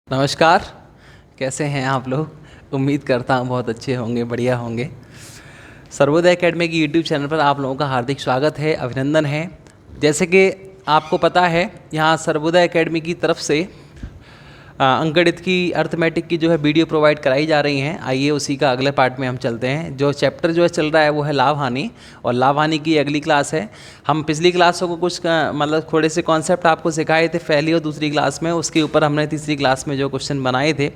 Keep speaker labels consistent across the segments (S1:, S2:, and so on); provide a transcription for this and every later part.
S1: नमस्कार। कैसे हैं आप लोग? उम्मीद करता हूँ बहुत अच्छे होंगे, बढ़िया होंगे। सर्वोदय एकेडमी की यूट्यूब चैनल पर आप लोगों का हार्दिक स्वागत है, अभिनंदन है। जैसे कि आपको पता है, यहाँ सर्वोदय एकेडमी की तरफ से अंकगणित की, अर्थमेटिक की जो है वीडियो प्रोवाइड कराई जा रही हैं। आइए उसी का अगले पार्ट में हम चलते हैं। जो चैप्टर जो है चल रहा है वो है लाभ हानि, और लाभ हानि की अगली क्लास है। हम पिछली क्लासों को कुछ मतलब थोड़े से कॉन्सेप्ट आपको सिखाए थे पहली और दूसरी क्लास में, उसके ऊपर हमने तीसरी क्लास में जो क्वेश्चन बनाए थे।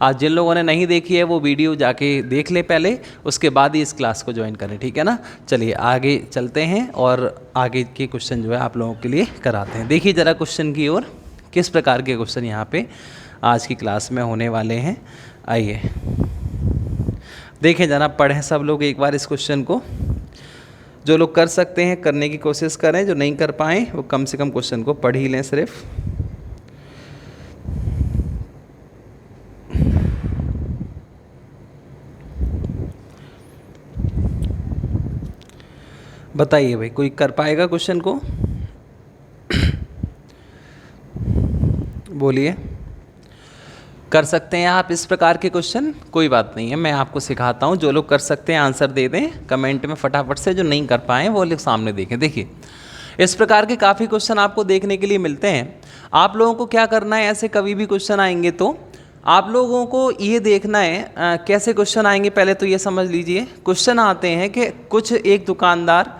S1: आज जिन लोगों ने नहीं देखी है वो वीडियो जाके देख ले पहले, उसके बाद ही इस क्लास को ज्वाइन करें, ठीक है ना। चलिए आगे चलते हैं और आगे के क्वेश्चन जो है आप लोगों के लिए कराते हैं। देखिए ज़रा क्वेश्चन की ओर, किस प्रकार के क्वेश्चन यहाँ पे आज की क्लास में होने वाले हैं। आइए देखें ज़रा, पढ़ें सब लोग एक बार इस क्वेश्चन को। जो लोग कर सकते हैं करने की कोशिश करें, जो नहीं कर पाएँ वो कम से कम क्वेश्चन को पढ़ ही लें सिर्फ। बताइए भाई, कोई कर पाएगा क्वेश्चन को? बोलिए। कर सकते हैं आप इस प्रकार के क्वेश्चन? कोई बात नहीं है, मैं आपको सिखाता हूँ। जो लोग कर सकते हैं आंसर दे दें कमेंट में फटाफट से, जो नहीं कर पाए वो लोग सामने देखें। देखिए इस प्रकार के काफ़ी क्वेश्चन आपको देखने के लिए मिलते हैं। आप लोगों को क्या करना है, ऐसे कभी भी क्वेश्चन आएंगे तो आप लोगों को ये देखना है कैसे क्वेश्चन आएंगे। पहले तो ये समझ लीजिए, क्वेश्चन आते हैं कि कुछ एक दुकानदार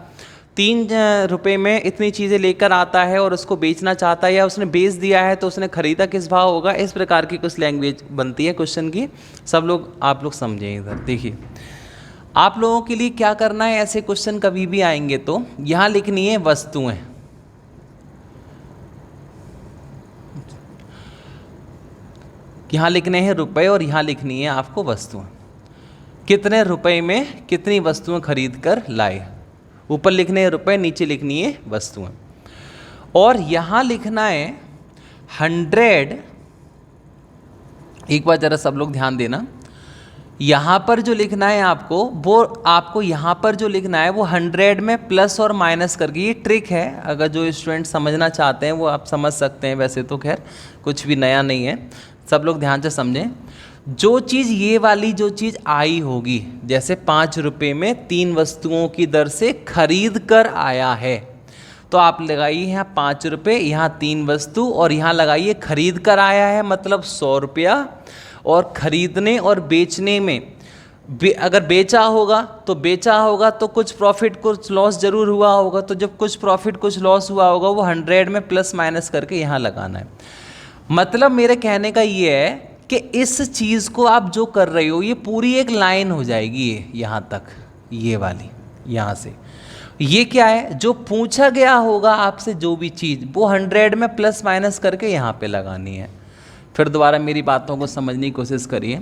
S1: 3 रुपये में इतनी चीज़ें लेकर आता है और उसको बेचना चाहता है, या उसने बेच दिया है तो उसने ख़रीदा किस भाव होगा। इस प्रकार की कुछ लैंग्वेज बनती है क्वेश्चन की। सब लोग आप लोग समझें। इधर देखिए, आप लोगों के लिए क्या करना है, ऐसे क्वेश्चन कभी भी आएंगे तो यहाँ लिखनी है वस्तुएं। यहाँ लिखने हैं रुपए और यहाँ लिखनी है आपको वस्तुएं। कितने रुपए में कितनी वस्तुएं खरीद कर लाए। ऊपर लिखने हैं रुपए, नीचे लिखनी है वस्तुएं। और यहाँ लिखना है 100। एक बार जरा सब लोग ध्यान देना, यहाँ पर जो लिखना है आपको, वो आपको यहाँ पर जो लिखना है वो 100 में प्लस और माइनस करके, ये ट्रिक है। अगर जो स्टूडेंट समझना चाहते हैं वो आप समझ सकते हैं, वैसे तो खैर कुछ भी नया नहीं है। सब लोग ध्यान से समझें। जो चीज़ ये वाली जो चीज़ आई होगी, जैसे 5 रुपये में 3 वस्तुओं की दर से खरीद कर आया है, तो आप लगाइए यहाँ 5 रुपये, यहाँ 3 वस्तु, और यहाँ लगाइए खरीद कर आया है मतलब 100 रुपया। और खरीदने और बेचने में अगर बेचा होगा तो कुछ प्रॉफिट कुछ लॉस जरूर हुआ होगा। तो जब कुछ प्रॉफिट कुछ लॉस हुआ होगा वो 100 में प्लस माइनस करके यहाँ लगाना है। मतलब मेरे कहने का ये है कि इस चीज़ को आप जो कर रहे हो ये पूरी एक लाइन हो जाएगी, ये यहाँ तक, ये वाली यहाँ से। ये क्या है, जो पूछा गया होगा आपसे जो भी चीज़, वो 100 में प्लस माइनस करके यहाँ पे लगानी है। फिर दोबारा मेरी बातों को समझने की कोशिश करिए।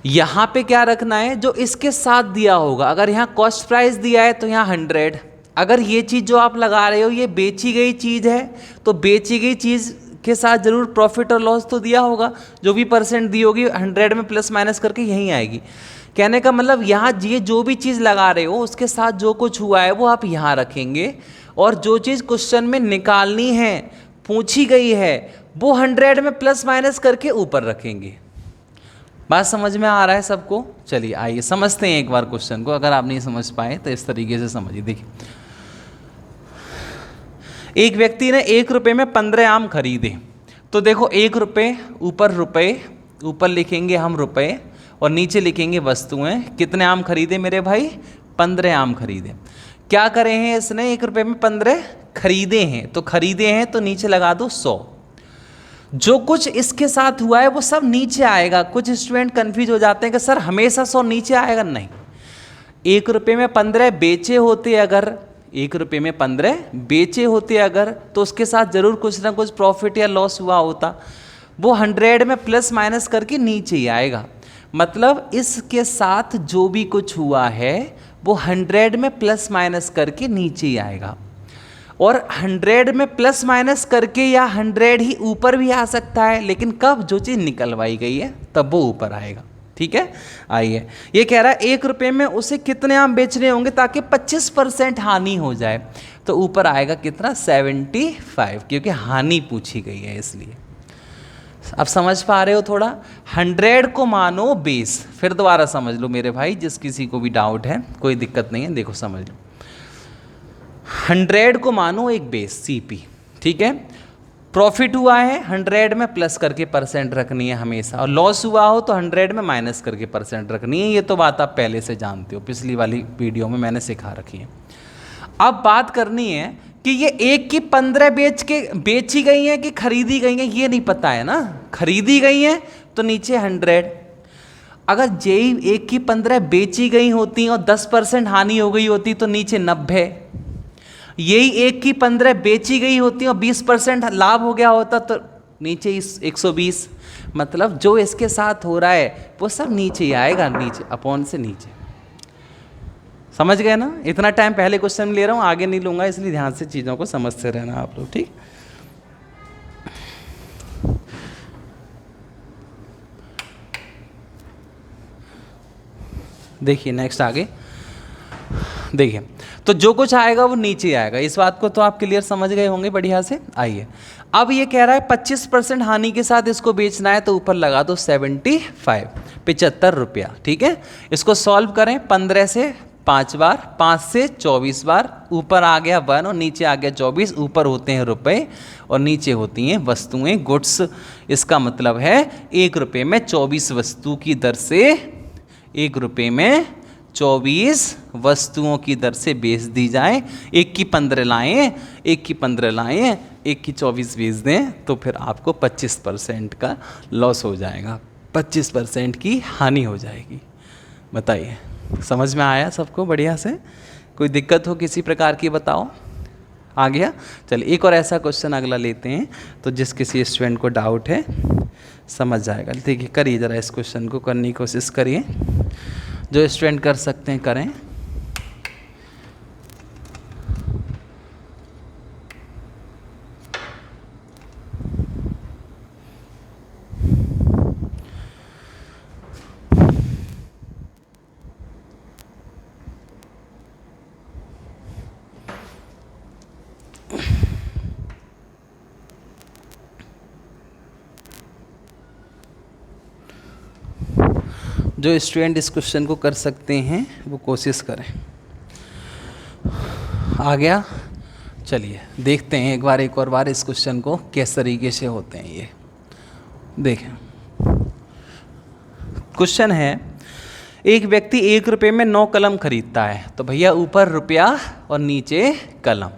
S1: यहाँ पे क्या रखना है, जो इसके साथ दिया होगा। अगर यहाँ कॉस्ट प्राइस दिया है तो यहाँ 100। अगर ये चीज़ जो आप लगा रहे हो ये बेची गई चीज़ है, तो बेची गई चीज़ के साथ जरूर प्रॉफिट और लॉस तो दिया होगा। जो भी परसेंट दी होगी 100 में प्लस माइनस करके यहीं आएगी। कहने का मतलब यहाँ ये जो भी चीज़ लगा रहे हो उसके साथ जो कुछ हुआ है वो आप यहाँ रखेंगे, और जो चीज़ क्वेश्चन में निकालनी है, पूछी गई है, वो 100 में प्लस माइनस करके ऊपर रखेंगे। बात समझ में आ रहा है सबको? चलिए आइए समझते हैं एक बार क्वेश्चन को। अगर आप नहीं समझ पाए तो इस तरीके से समझिए। देखिए, एक व्यक्ति ने 1 रुपये में 15 आम खरीदे। तो देखो 1 रुपये, ऊपर लिखेंगे हम रुपए और नीचे लिखेंगे वस्तुएं। कितने आम खरीदे मेरे भाई? 15 आम खरीदे। क्या करे हैं इसने, 1 रुपये में 15 खरीदे हैं, तो खरीदे हैं तो नीचे लगा दो 100। जो कुछ इसके साथ हुआ है वो सब नीचे आएगा। कुछ स्टूडेंट कंफ्यूज हो जाते हैं कि सर हमेशा 100 नीचे आएगा। नहीं, 1 रुपये में 15 बेचे होते अगर, 1 रुपये में 15 बेचे होते अगर, तो उसके साथ जरूर कुछ ना कुछ प्रॉफिट या लॉस हुआ होता। वो 100 में प्लस माइनस करके नीचे ही आएगा। मतलब इसके साथ जो भी कुछ हुआ है वो 100 में प्लस माइनस करके नीचे ही आएगा। और 100 में प्लस माइनस करके या 100 ही ऊपर भी आ सकता है, लेकिन कब, जो चीज़ निकलवाई गई है तब वो ऊपर आएगा। ठीक है, आइए। ये कह रहा है 1 रुपये में उसे कितने आम बेचने होंगे ताकि 25% हानि हो जाए। तो ऊपर आएगा कितना, 75, क्योंकि हानि पूछी गई है इसलिए अब समझ पा रहे हो थोड़ा? 100 को मानो बेस। फिर दोबारा समझ लो मेरे भाई, जिस किसी को भी डाउट है कोई दिक्कत नहीं है, देखो समझ लो। 100 को मानो एक बेस सीपी, ठीक है। प्रॉफिट हुआ है 100 में प्लस करके परसेंट रखनी है हमेशा, और लॉस हुआ हो तो 100 में माइनस करके परसेंट रखनी है। ये तो बात आप पहले से जानते हो, पिछली वाली वीडियो में मैंने सिखा रखी है। अब बात करनी है कि ये 1 की 15 बेची गई हैं कि खरीदी गई हैं, ये नहीं पता है ना। खरीदी गई हैं तो नीचे 100, अगर जेई 1 की 15 बेची गई होती और 10% हानि हो गई होती तो नीचे 90, यही 1 की 15 बेची गई होती और 20% लाभ हो गया होता तो नीचे 120। मतलब जो इसके साथ हो रहा है वो सब नीचे ही आएगा, नीचे अपॉन से नीचे। समझ गए ना? इतना टाइम पहले क्वेश्चन ले रहा हूँ, आगे नहीं लूँगा, इसलिए ध्यान से चीज़ों को समझते रहना आप लोग, ठीक। देखिए नेक्स्ट आगे देखिए, तो जो कुछ आएगा वो नीचे आएगा। इस बात को तो आप क्लियर समझ गए होंगे बढ़िया से। आइए अब ये कह रहा है 25% हानि के साथ इसको बेचना है, तो ऊपर लगा दो 75 रुपया, ठीक है। इसको सॉल्व करें 15 से 5 बार, 5 से 24 बार, ऊपर आ गया 1 और नीचे आ गया 24। ऊपर होते हैं रुपए और नीचे होती हैं वस्तुएं, गुड्स। इसका मतलब है 1 रुपये में 24 वस्तु की दर से, 1 रुपये में 24 वस्तुओं की दर से बेच दी जाए। 1 की 15 लाएँ, 1 की 15 लाएँ, 1 की 24 बेच दें, तो फिर आपको 25% का लॉस हो जाएगा, 25% की हानि हो जाएगी। बताइए समझ में आया सबको बढ़िया से? कोई दिक्कत हो किसी प्रकार की बताओ। आ गया? चलिए एक और ऐसा क्वेश्चन अगला लेते हैं, तो जिस किसी स्टूडेंट को डाउट है समझ जाएगा। देखिए करिए ज़रा, इस क्वेश्चन को करने की कोशिश करिए, जो स्टूडेंट कर सकते हैं करें। जो स्टूडेंट इस क्वेश्चन को कर सकते हैं वो कोशिश करें। आ गया? चलिए देखते हैं एक और बार इस क्वेश्चन को किस तरीके से होते हैं ये। देखें क्वेश्चन है, एक व्यक्ति 1 रुपये में 9 कलम खरीदता है, तो भैया ऊपर रुपया और नीचे कलम,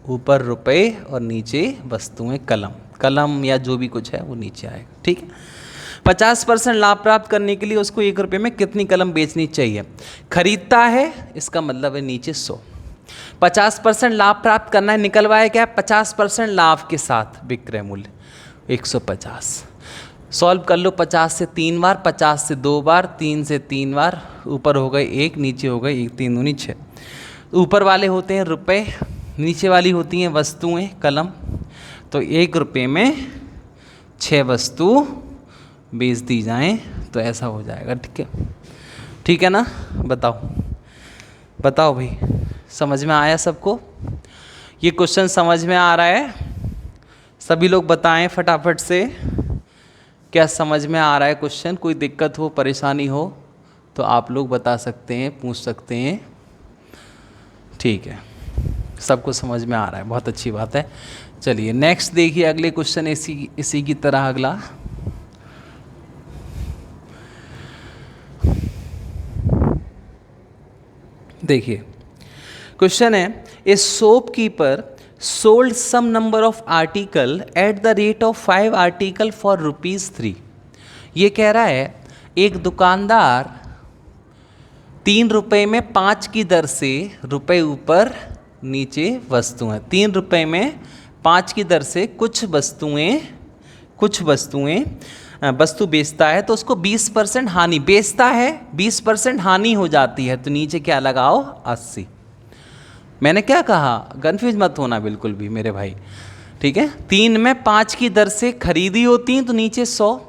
S1: ऊपर रुपए और नीचे वस्तुएं कलम, कलम या जो भी कुछ है वो नीचे आएगा, ठीक है। 50% लाभ प्राप्त करने के लिए उसको 1 रुपये में कितनी कलम बेचनी चाहिए? खरीदता है, इसका मतलब है नीचे 100। 50% लाभ प्राप्त करना है, निकलवाया क्या? 50% लाभ के साथ विक्रय मूल्य 150। सॉल्व कर लो 50 से 3 बार, 50 से 2 बार, 3 से 3 बार, ऊपर हो गए 1, नीचे हो गए 1, 3 दूनी 6। ऊपर वाले होते हैं रुपए, नीचे वाली होती हैं वस्तुएं कलम। तो 1 रुपये में 6 वस्तु बेच दी जाएं तो ऐसा हो जाएगा, ठीक है। ठीक है ना? बताओ भाई, समझ में आया सबको? ये क्वेश्चन समझ में आ रहा है? सभी लोग बताएं फटाफट से, क्या समझ में आ रहा है क्वेश्चन? कोई दिक्कत हो, परेशानी हो तो आप लोग बता सकते हैं, पूछ सकते हैं। ठीक है, सबको समझ में आ रहा है, बहुत अच्छी बात है। चलिए नेक्स्ट देखिए, अगले क्वेश्चन इसी की तरह अगला। देखिए क्वेश्चन है, a shopkeeper sold some number of article at the rate of 5 article for ₹3। ये कह रहा है एक दुकानदार 3 रुपये में 5 की दर से, रुपए ऊपर नीचे वस्तुएं, 3 रुपये में 5 की दर से कुछ वस्तु बेचता है, तो उसको 20% हानि, बेचता है 20% हानि हो जाती है, तो नीचे क्या लगाओ? 80। मैंने क्या कहा? कन्फ्यूज मत होना बिल्कुल भी मेरे भाई, ठीक है। 3 में 5 की दर से खरीदी होती हैं तो नीचे 100,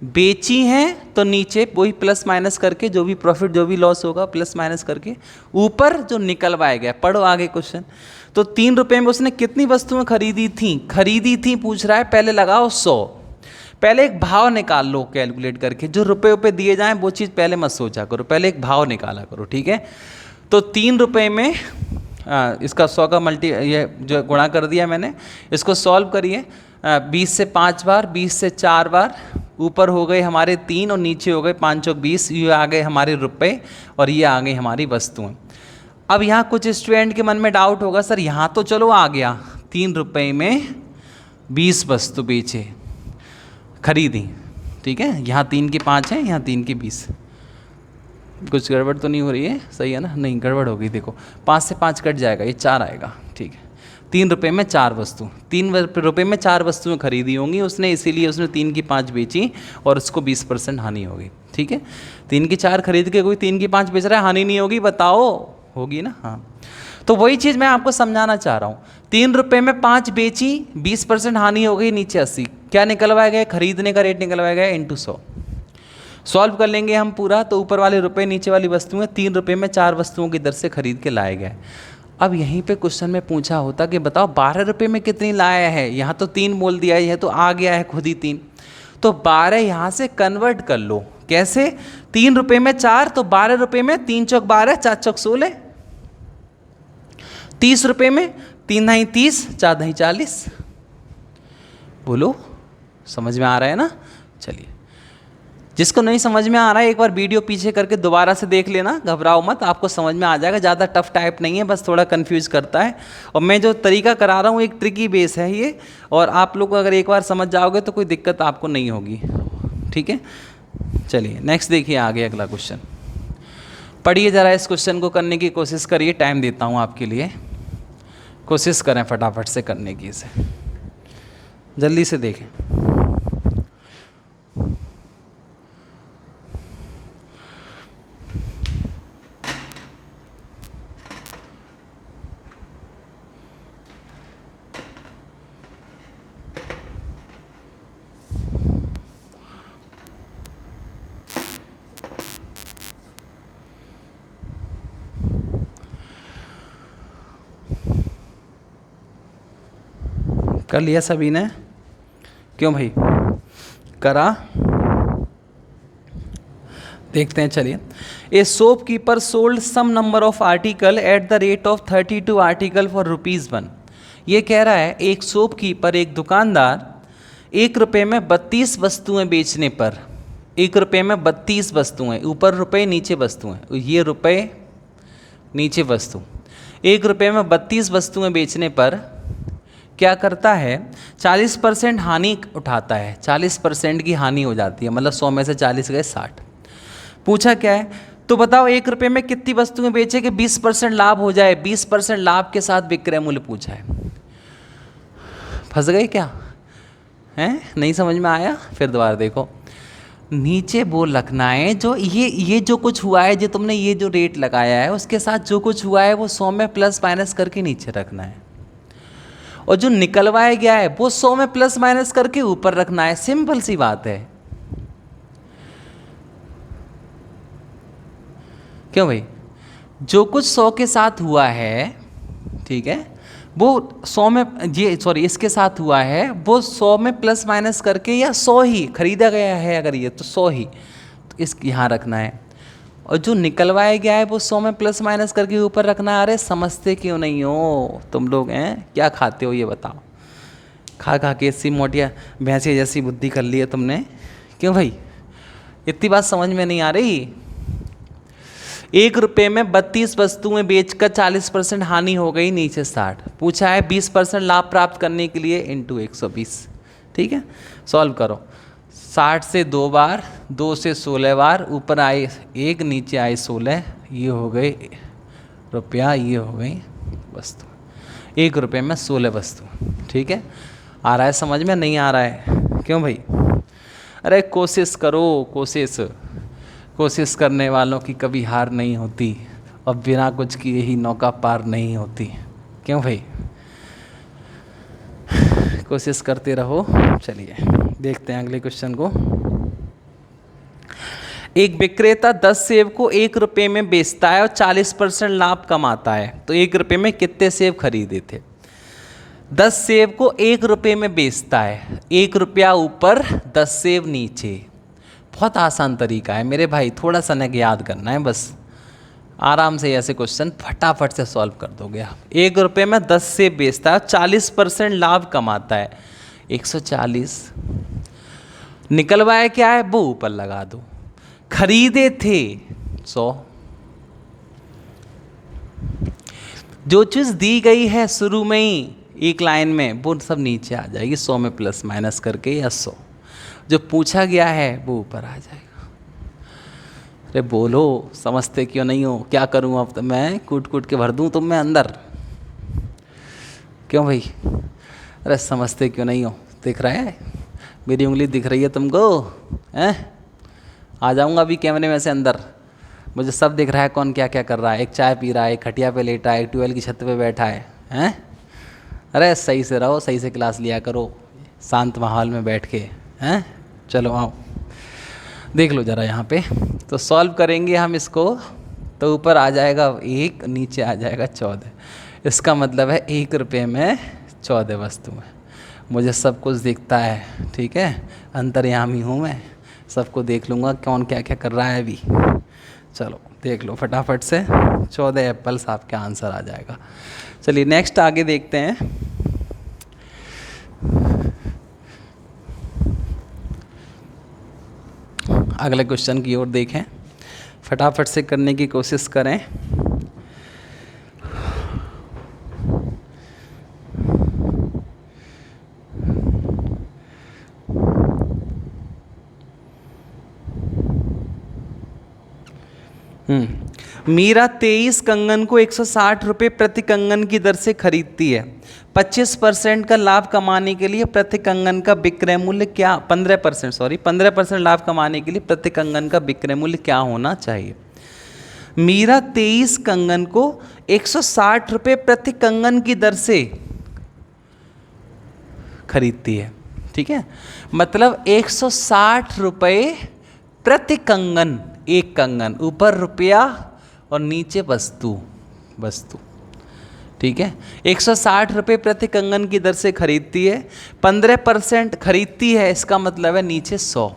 S1: बेची हैं तो नीचे वही प्लस माइनस करके, जो भी प्रॉफिट जो भी लॉस होगा प्लस माइनस करके, ऊपर जो निकलवाया गया। पढ़ो आगे क्वेश्चन। तो 3 रुपये में उसने कितनी वस्तुएं खरीदी थी पूछ रहा है, पहले लगाओ 100, पहले एक भाव निकाल लो कैलकुलेट करके, जो रुपए दिए जाएं वो चीज़ पहले मत सोचा करो, पहले एक भाव निकाला करो, ठीक है। तो 3 रुपये में इसका 100 का ये जो गुणा कर दिया मैंने, इसको सॉल्व करिए। 20 से 5 बार, 20 से 4 बार, ऊपर हो गए हमारे 3 और नीचे हो गए 5 चौक 20, ये आ गए हमारे रुपए और ये आ गई हमारी वस्तुएं। अब यहाँ कुछ स्टूडेंट के मन में डाउट होगा, सर यहाँ तो चलो आ गया 3 रुपये में 20 वस्तु बेचे खरीदी, ठीक है, यहाँ 3 की 5 है, यहाँ 3 की 20, कुछ गड़बड़ तो नहीं हो रही है, सही है ना? नहीं गड़बड़ होगी, देखो 5 से 5 कट जाएगा, ये 4 आएगा, ठीक है। 3 रुपये में 4 वस्तु, 3 रुपये में 4 वस्तुएं खरीदी होंगी उसने, इसीलिए उसने 3 की 5 बेची और उसको 20% हानि होगी, ठीक है। 3 की 4 खरीद के कोई 3 की 5 बेच रहा है, हानि नहीं होगी? बताओ, होगी ना? हाँ, तो वही चीज़ मैं आपको समझाना चाह रहा हूँ। 3 रुपये में 5 बेची, 20% हानि हो गई, नीचे 80, क्या निकलवाया गया? खरीदने का रेट निकलवाया गया इंटू 100। सॉल्व कर लेंगे हम पूरा, तो ऊपर वाले रुपए नीचे वाली वस्तुएं, 3 रुपये में 4 वस्तुओं की दर से खरीद के लाए गए। अब यहीं पे क्वेश्चन में पूछा होता कि बताओ 12 रुपये में कितनी लाया है, यहाँ तो 3 बोल दिया है, तो आ गया है खुद ही 3, तो 12 यहाँ से कन्वर्ट कर लो। कैसे? 3 रुपये में 4, तो 12 रुपये में 3 चौक 12, 4 चौक 16, 30 रुपये में 3 दाई 30, 4 दाई 40। बोलो, समझ में आ रहा है ना? चलिए, जिसको नहीं समझ में आ रहा है एक बार वीडियो पीछे करके दोबारा से देख लेना, घबराओ मत, आपको समझ में आ जाएगा। ज़्यादा टफ टाइप नहीं है, बस थोड़ा कंफ्यूज करता है। और मैं जो तरीका करा रहा हूँ एक ट्रिकी बेस है ये, और आप लोग अगर एक बार समझ जाओगे तो कोई दिक्कत आपको नहीं होगी, ठीक है। चलिए नेक्स्ट देखिए, आगे अगला क्वेश्चन पढ़िए ज़रा, इस क्वेश्चन को करने की कोशिश करिए, टाइम देता हूँ आपके लिए, कोशिश करें फटाफट से करने की, इसे जल्दी से देखें। कर लिया सभी ने? क्यों भाई, करा? देखते हैं, चलिए। A shopkeeper sold some number of article at the rate of 32 article for ₹1। ये कह रहा है एक शॉपकीपर, एक दुकानदार 1 रुपये में 32 वस्तुएं बेचने पर, 1 रुपये में 32 वस्तुएं, ऊपर रुपए नीचे वस्तुएं, ये रुपए नीचे वस्तु, 1 रुपये में 32 वस्तुएं बेचने पर क्या करता है? 40% हानि उठाता है, 40% की हानि हो जाती है, मतलब 100 में से 40 गए 60। पूछा क्या है? तो बताओ 1 रुपये में कितनी वस्तुएं बेचे कि 20% लाभ हो जाए, 20% लाभ के साथ विक्रय मूल्य पूछा है। फंस गए क्या? हैं? नहीं समझ में आया? फिर दोबारा देखो, नीचे बोल रखना है, जो ये जो कुछ हुआ है, जो तुमने ये जो रेट लगाया है उसके साथ जो कुछ हुआ है वो 100 में प्लस माइनस करके नीचे रखना है, और जो निकलवाया गया है वो 100 में प्लस माइनस करके ऊपर रखना है। सिंपल सी बात है। क्यों भाई? जो कुछ 100 के साथ हुआ है, ठीक है, वो 100 में, ये सॉरी इसके साथ हुआ है, वो 100 में प्लस माइनस करके, या 100 ही खरीदा गया है अगर ये, तो 100 ही तो इस यहाँ रखना है, और जो निकलवाया गया है वो 100 में प्लस माइनस करके ऊपर रखना है। अरे समझते क्यों नहीं हो तुम लोग? हैं क्या खाते हो ये बताओ? खा खा के इसी मोटिया भैंसे जैसी बुद्धि कर ली है तुमने। क्यों भाई, इतनी बात समझ में नहीं आ रही? 1 रुपये में 32 वस्तुएं बेचकर 40% हानि हो गई, नीचे 60। पूछा है 20% लाभ प्राप्त करने के लिए इंटू 120, ठीक है। सॉल्व करो, 60 से 2 बार, 2 से 16 बार, ऊपर आए 1 नीचे आए 16, ये हो गए रुपया, ये हो गई वस्तु। 1 रुपये में 16 वस्तु, ठीक है। आ रहा है समझ में? नहीं आ रहा है? क्यों भाई? अरे कोशिश करो, कोशिश करने वालों की कभी हार नहीं होती, और बिना कुछ किए ही नौका पार नहीं होती। क्यों भाई? कोशिश करते रहो। चलिए देखते हैं अगले क्वेश्चन को। एक विक्रेता 10 सेब को 1 रुपये में बेचता है और 40% लाभ कमाता है, तो 1 रुपये में कितने सेब खरीदे थे? 10 सेब को 1 रुपये में बेचता है, 1 रुपया ऊपर 10 सेब नीचे। बहुत आसान तरीका है मेरे भाई, थोड़ा सा ना याद करना है बस, आराम से ऐसे क्वेश्चन फटाफट से सॉल्व कर दोगे आप। 1 रुपये में 10 सेब बेचता है, 40% लाभ कमाता है, 140। निकलवाया क्या है वो ऊपर लगा दो। खरीदे थे 100। जो चीज़ दी गई है शुरू में ही एक लाइन में वो सब नीचे आ जाएगी 100 में प्लस माइनस करके, या 100 जो पूछा गया है वो ऊपर आ जाएगा। अरे बोलो, समझते क्यों नहीं हो? क्या करूं अब तो मैं कूट कूट के भर दूं तुम में अंदर, क्यों भाई? अरे समझते क्यों नहीं हो? दिख रहा है मेरी उंगली दिख रही है तुमको? हैं? आ जाऊंगा अभी कैमरे में से अंदर, मुझे सब दिख रहा है कौन क्या क्या कर रहा है। एक चाय पी रहा है, एक खटिया पे लेटा है, एक ट्यूबवेल की छत पे बैठा है, हैं? अरे सही से रहो, सही से क्लास लिया करो, शांत माहौल में बैठ के, हैं? चलो आओ देख लो ज़रा यहाँ पे। तो सॉल्व करेंगे हम इसको, तो ऊपर आ जाएगा 1, नीचे आ जाएगा 14। इसका मतलब है 1 रुपये में 14 वस्तु है। मुझे सब कुछ दिखता है, ठीक है, अंतर्यामी हूँ मैं, सबको देख लूँगा कौन क्या क्या कर रहा है अभी। चलो देख लो फटाफट से, 14 एप्पल्स आपका आंसर आ जाएगा। चलिए नेक्स्ट आगे देखते हैं। अगले क्वेश्चन की ओर देखें, फटाफट से करने की कोशिश करें। मीरा 23 कंगन को 160 रुपये प्रति कंगन की दर से खरीदती है। 25% का लाभ कमाने के लिए प्रति कंगन का विक्रय मूल्य क्या, 15% लाभ कमाने के लिए प्रति कंगन का विक्रय मूल्य क्या होना चाहिए? मीरा 23 कंगन को 160 रुपये प्रति कंगन की दर से खरीदती है, ठीक है, मतलब 160 रुपये प्रति कंगन, एक कंगन, ऊपर रुपया और नीचे वस्तु, ठीक है। 160 रुपये प्रति कंगन की दर से खरीदती है, 15% खरीदती है, इसका मतलब है नीचे 100।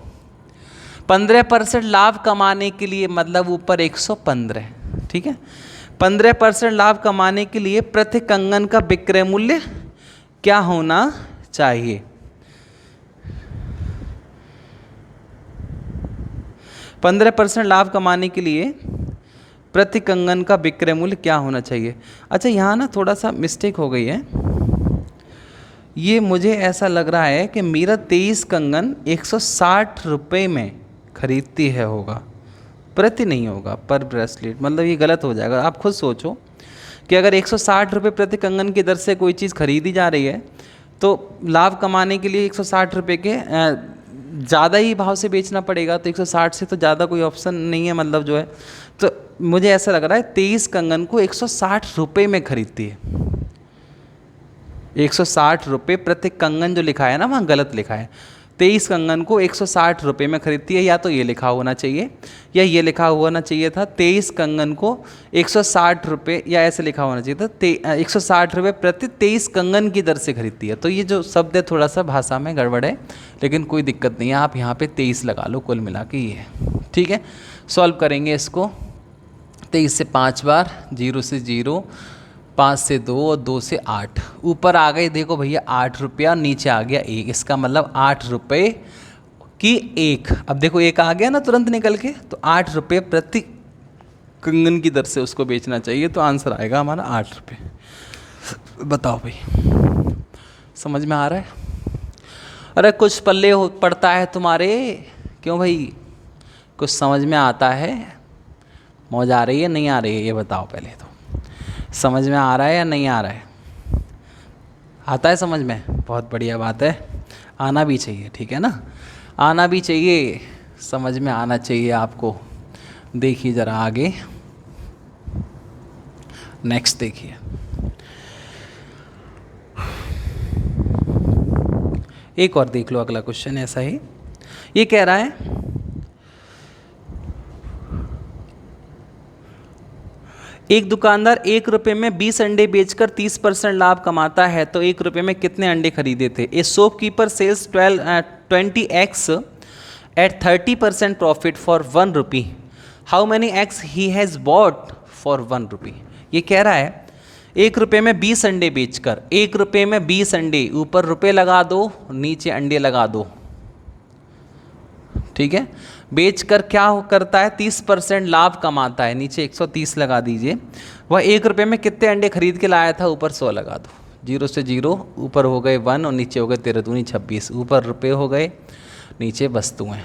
S1: 15% लाभ कमाने के लिए मतलब ऊपर 115, ठीक है। 15% लाभ कमाने के लिए प्रति कंगन का विक्रय मूल्य क्या होना चाहिए? 15% लाभ कमाने के लिए प्रति कंगन का विक्रय मूल्य क्या होना चाहिए? अच्छा यहाँ ना थोड़ा सा मिस्टेक हो गई है, ये मुझे ऐसा लग रहा है कि मीरा 23 कंगन 160 रुपये में खरीदती है, होगा, प्रति नहीं होगा, पर ब्रेसलेट, मतलब ये गलत हो जाएगा। आप खुद सोचो कि अगर 160 रुपये प्रति कंगन की दर से कोई चीज़ खरीदी जा रही है तो लाभ कमाने के लिए 160 रुपये के ज़्यादा ही भाव से बेचना पड़ेगा, तो 160 से तो ज़्यादा कोई ऑप्शन नहीं है, मतलब जो है, तो मुझे ऐसा लग रहा है 23 कंगन को 160 रुपये में खरीदती है। 160 रुपये प्रति कंगन जो लिखा है ना, वहाँ गलत लिखा है। 23 कंगन को 160 रुपये में खरीदती है, या तो ये लिखा होना चाहिए या ये लिखा होना चाहिए था 23 कंगन को 160 रुपये, या ऐसे लिखा होना चाहिए था 160 रुपये प्रति 23 कंगन की दर से खरीदती है। तो ये जो शब्द है थोड़ा सा भाषा में गड़बड़ है, लेकिन कोई दिक्कत नहीं है, आप यहाँ पे 23 लगा लो, कुल मिला के ये है, ठीक है। सॉल्व करेंगे इसको, 23 से 5 बार, 0 से 0, 5 से 2 और 2 से 8, ऊपर आ गए देखो भैया 8 रुपया, नीचे आ गया 1, इसका मतलब 8 रुपये की 1। अब देखो 1 आ गया ना तुरंत निकल के, तो 8 रुपये प्रति कंगन की दर से उसको बेचना चाहिए, तो आंसर आएगा हमारा 8 रुपये। बताओ भाई, समझ में आ रहा है? अरे कुछ पल्ले पड़ता है तुम्हारे, क्यों भाई, कुछ समझ में आता है? मौज आ रही है नहीं आ रही है, ये बताओ पहले तो, समझ में आ रहा है या नहीं आ रहा है? आता है समझ में? बहुत बढ़िया बात है, आना भी चाहिए, ठीक है ना, आना भी चाहिए, समझ में आना चाहिए आपको। देखिए ज़रा आगे, नेक्स्ट देखिए, एक और देख लो, अगला क्वेश्चन ऐसा ही, ये कह रहा है एक दुकानदार 1 रुपये में 20 अंडे बेचकर 30% लाभ कमाता है, तो 1 रुपये में कितने अंडे खरीदे थे? A shopkeeper sells 20 eggs at 30% profit for 1 rupee, how many eggs he has bought for 1 rupee? ये कह रहा है 1 रुपये में 20 अंडे बेचकर, 1 रुपये में 20 अंडे, ऊपर रुपये लगा दो नीचे अंडे लगा दो, ठीक है। बेचकर क्या करता है? 30% लाभ कमाता है, नीचे 130 लगा दीजिए। वह 1 रुपये में कितने अंडे खरीद के लाया था? ऊपर 100 लगा दो, 0 से 0, ऊपर हो गए 1 और नीचे हो गए 13 दूनी 26, ऊपर रुपये हो गए नीचे वस्तुएं।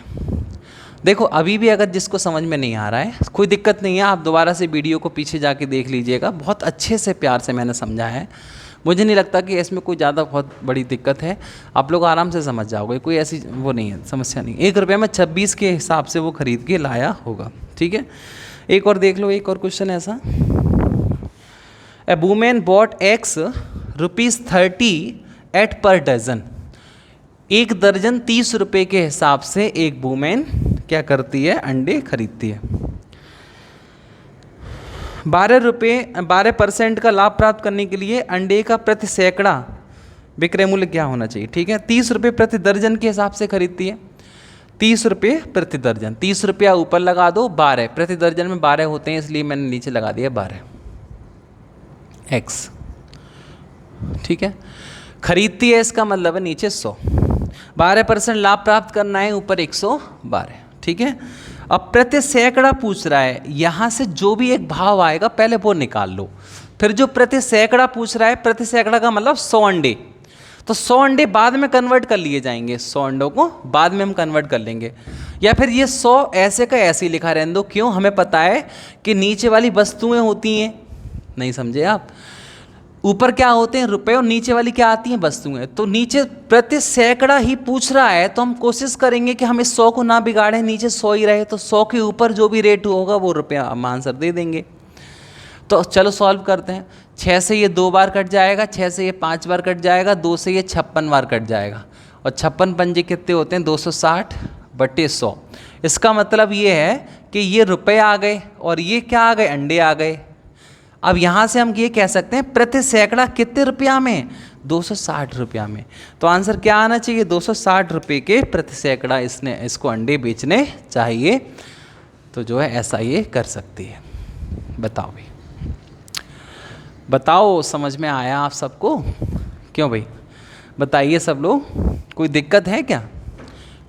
S1: देखो अभी भी अगर जिसको समझ में नहीं आ रहा है कोई दिक्कत नहीं है, आप दोबारा से वीडियो को पीछे जाके देख लीजिएगा, बहुत अच्छे से प्यार से मैंने समझा है। मुझे नहीं लगता कि इसमें कोई ज़्यादा बहुत बड़ी दिक्कत है, आप लोग आराम से समझ जाओगे, कोई ऐसी वो नहीं है, समस्या नहीं। 1 रुपये में 26 के हिसाब से वो खरीद के लाया होगा, ठीक है। एक और देख लो, एक और क्वेश्चन ऐसा, a women bought eggs ₹30 at per dozen. 1 दर्जन 30 रुपये के हिसाब से एक वुमेन क्या करती है? अंडे खरीदती है। 12% का लाभ प्राप्त करने के लिए अंडे का प्रति सैकड़ा विक्रय मूल्य क्या होना चाहिए? ठीक है, 30 रुपये प्रति दर्जन के हिसाब से खरीदती है, 30 रुपये प्रति दर्जन, 30 रुपया ऊपर लगा दो, 12 प्रति दर्जन में 12 होते हैं, इसलिए मैंने नीचे लगा दिया 12 एक्स, ठीक है। खरीदती है इसका मतलब है नीचे 100, 12% लाभ प्राप्त करना है, ऊपर 112, ठीक है। अब प्रति सैकड़ा पूछ रहा है, यहाँ से जो भी एक भाव आएगा पहले वो निकाल लो, फिर जो प्रति सैकड़ा पूछ रहा है, प्रति सैकड़ा का मतलब 100 अंडे, तो 100 अंडे बाद में कन्वर्ट कर लिए जाएंगे, 100 अंडों को बाद में हम कन्वर्ट कर लेंगे, या फिर ये 100 ऐसे का ऐसे ही लिखा रहने दो। क्यों? हमें पता है कि नीचे वाली वस्तुएं होती हैं, नहीं समझे आप, ऊपर क्या होते हैं? रुपए, और नीचे वाली क्या आती हैं? वस्तुएं। तो नीचे प्रति सैकड़ा ही पूछ रहा है, तो हम कोशिश करेंगे कि हम इस 100 को ना बिगाड़ें, नीचे 100 ही रहे, तो 100 के ऊपर जो भी रेट होगा वो रुपया हम आंसर दे देंगे। तो चलो सॉल्व करते हैं। 6 से ये 2 बार कट जाएगा, 6 से ये 5 बार कट जाएगा, 2 से ये 56 बार कट जाएगा, और 56 पंजे कितने होते हैं? 260/100। इसका मतलब ये है कि ये रुपये आ गए और ये क्या आ गए? अंडे आ गए। अब यहाँ से हम ये कह सकते हैं प्रति सैकड़ा कितने रुपया में? 260 रुपया में। तो आंसर क्या आना चाहिए? 260 रुपये के प्रति सैकड़ा इसको अंडे बेचने चाहिए। तो जो है ऐसा ये कर सकती है। बताओ भाई, बताओ समझ में आया आप सबको? क्यों भाई बताइए सब लोग, कोई दिक्कत है क्या?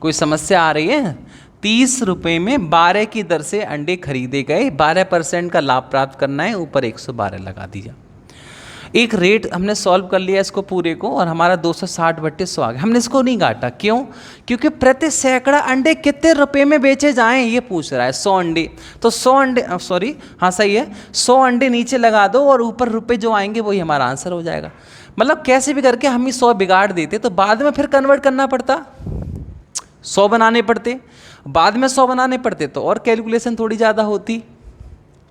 S1: कोई समस्या आ रही है? 30 रुपये में 12 की दर से अंडे खरीदे गए, 12% का लाभ प्राप्त करना है, ऊपर 112 लगा दिया। एक रेट हमने सॉल्व कर लिया इसको पूरे को, और हमारा 260/100 आ गया। हमने इसको नहीं काटा, क्यों? क्योंकि प्रति सैकड़ा अंडे कितने रुपए में बेचे जाएं ये पूछ रहा है। 100 अंडे, तो 100 अंडे, सॉरी हाँ सही है, 100 अंडे नीचे लगा दो और ऊपर रुपए जो आएंगे वही हमारा आंसर हो जाएगा। मतलब कैसे भी करके हम ही 100 बिगाड़ देते, तो बाद में फिर कन्वर्ट करना पड़ता, 100 बनाने पड़ते, बाद में 100 बनाने पड़ते, तो और कैलकुलेशन थोड़ी ज़्यादा होती,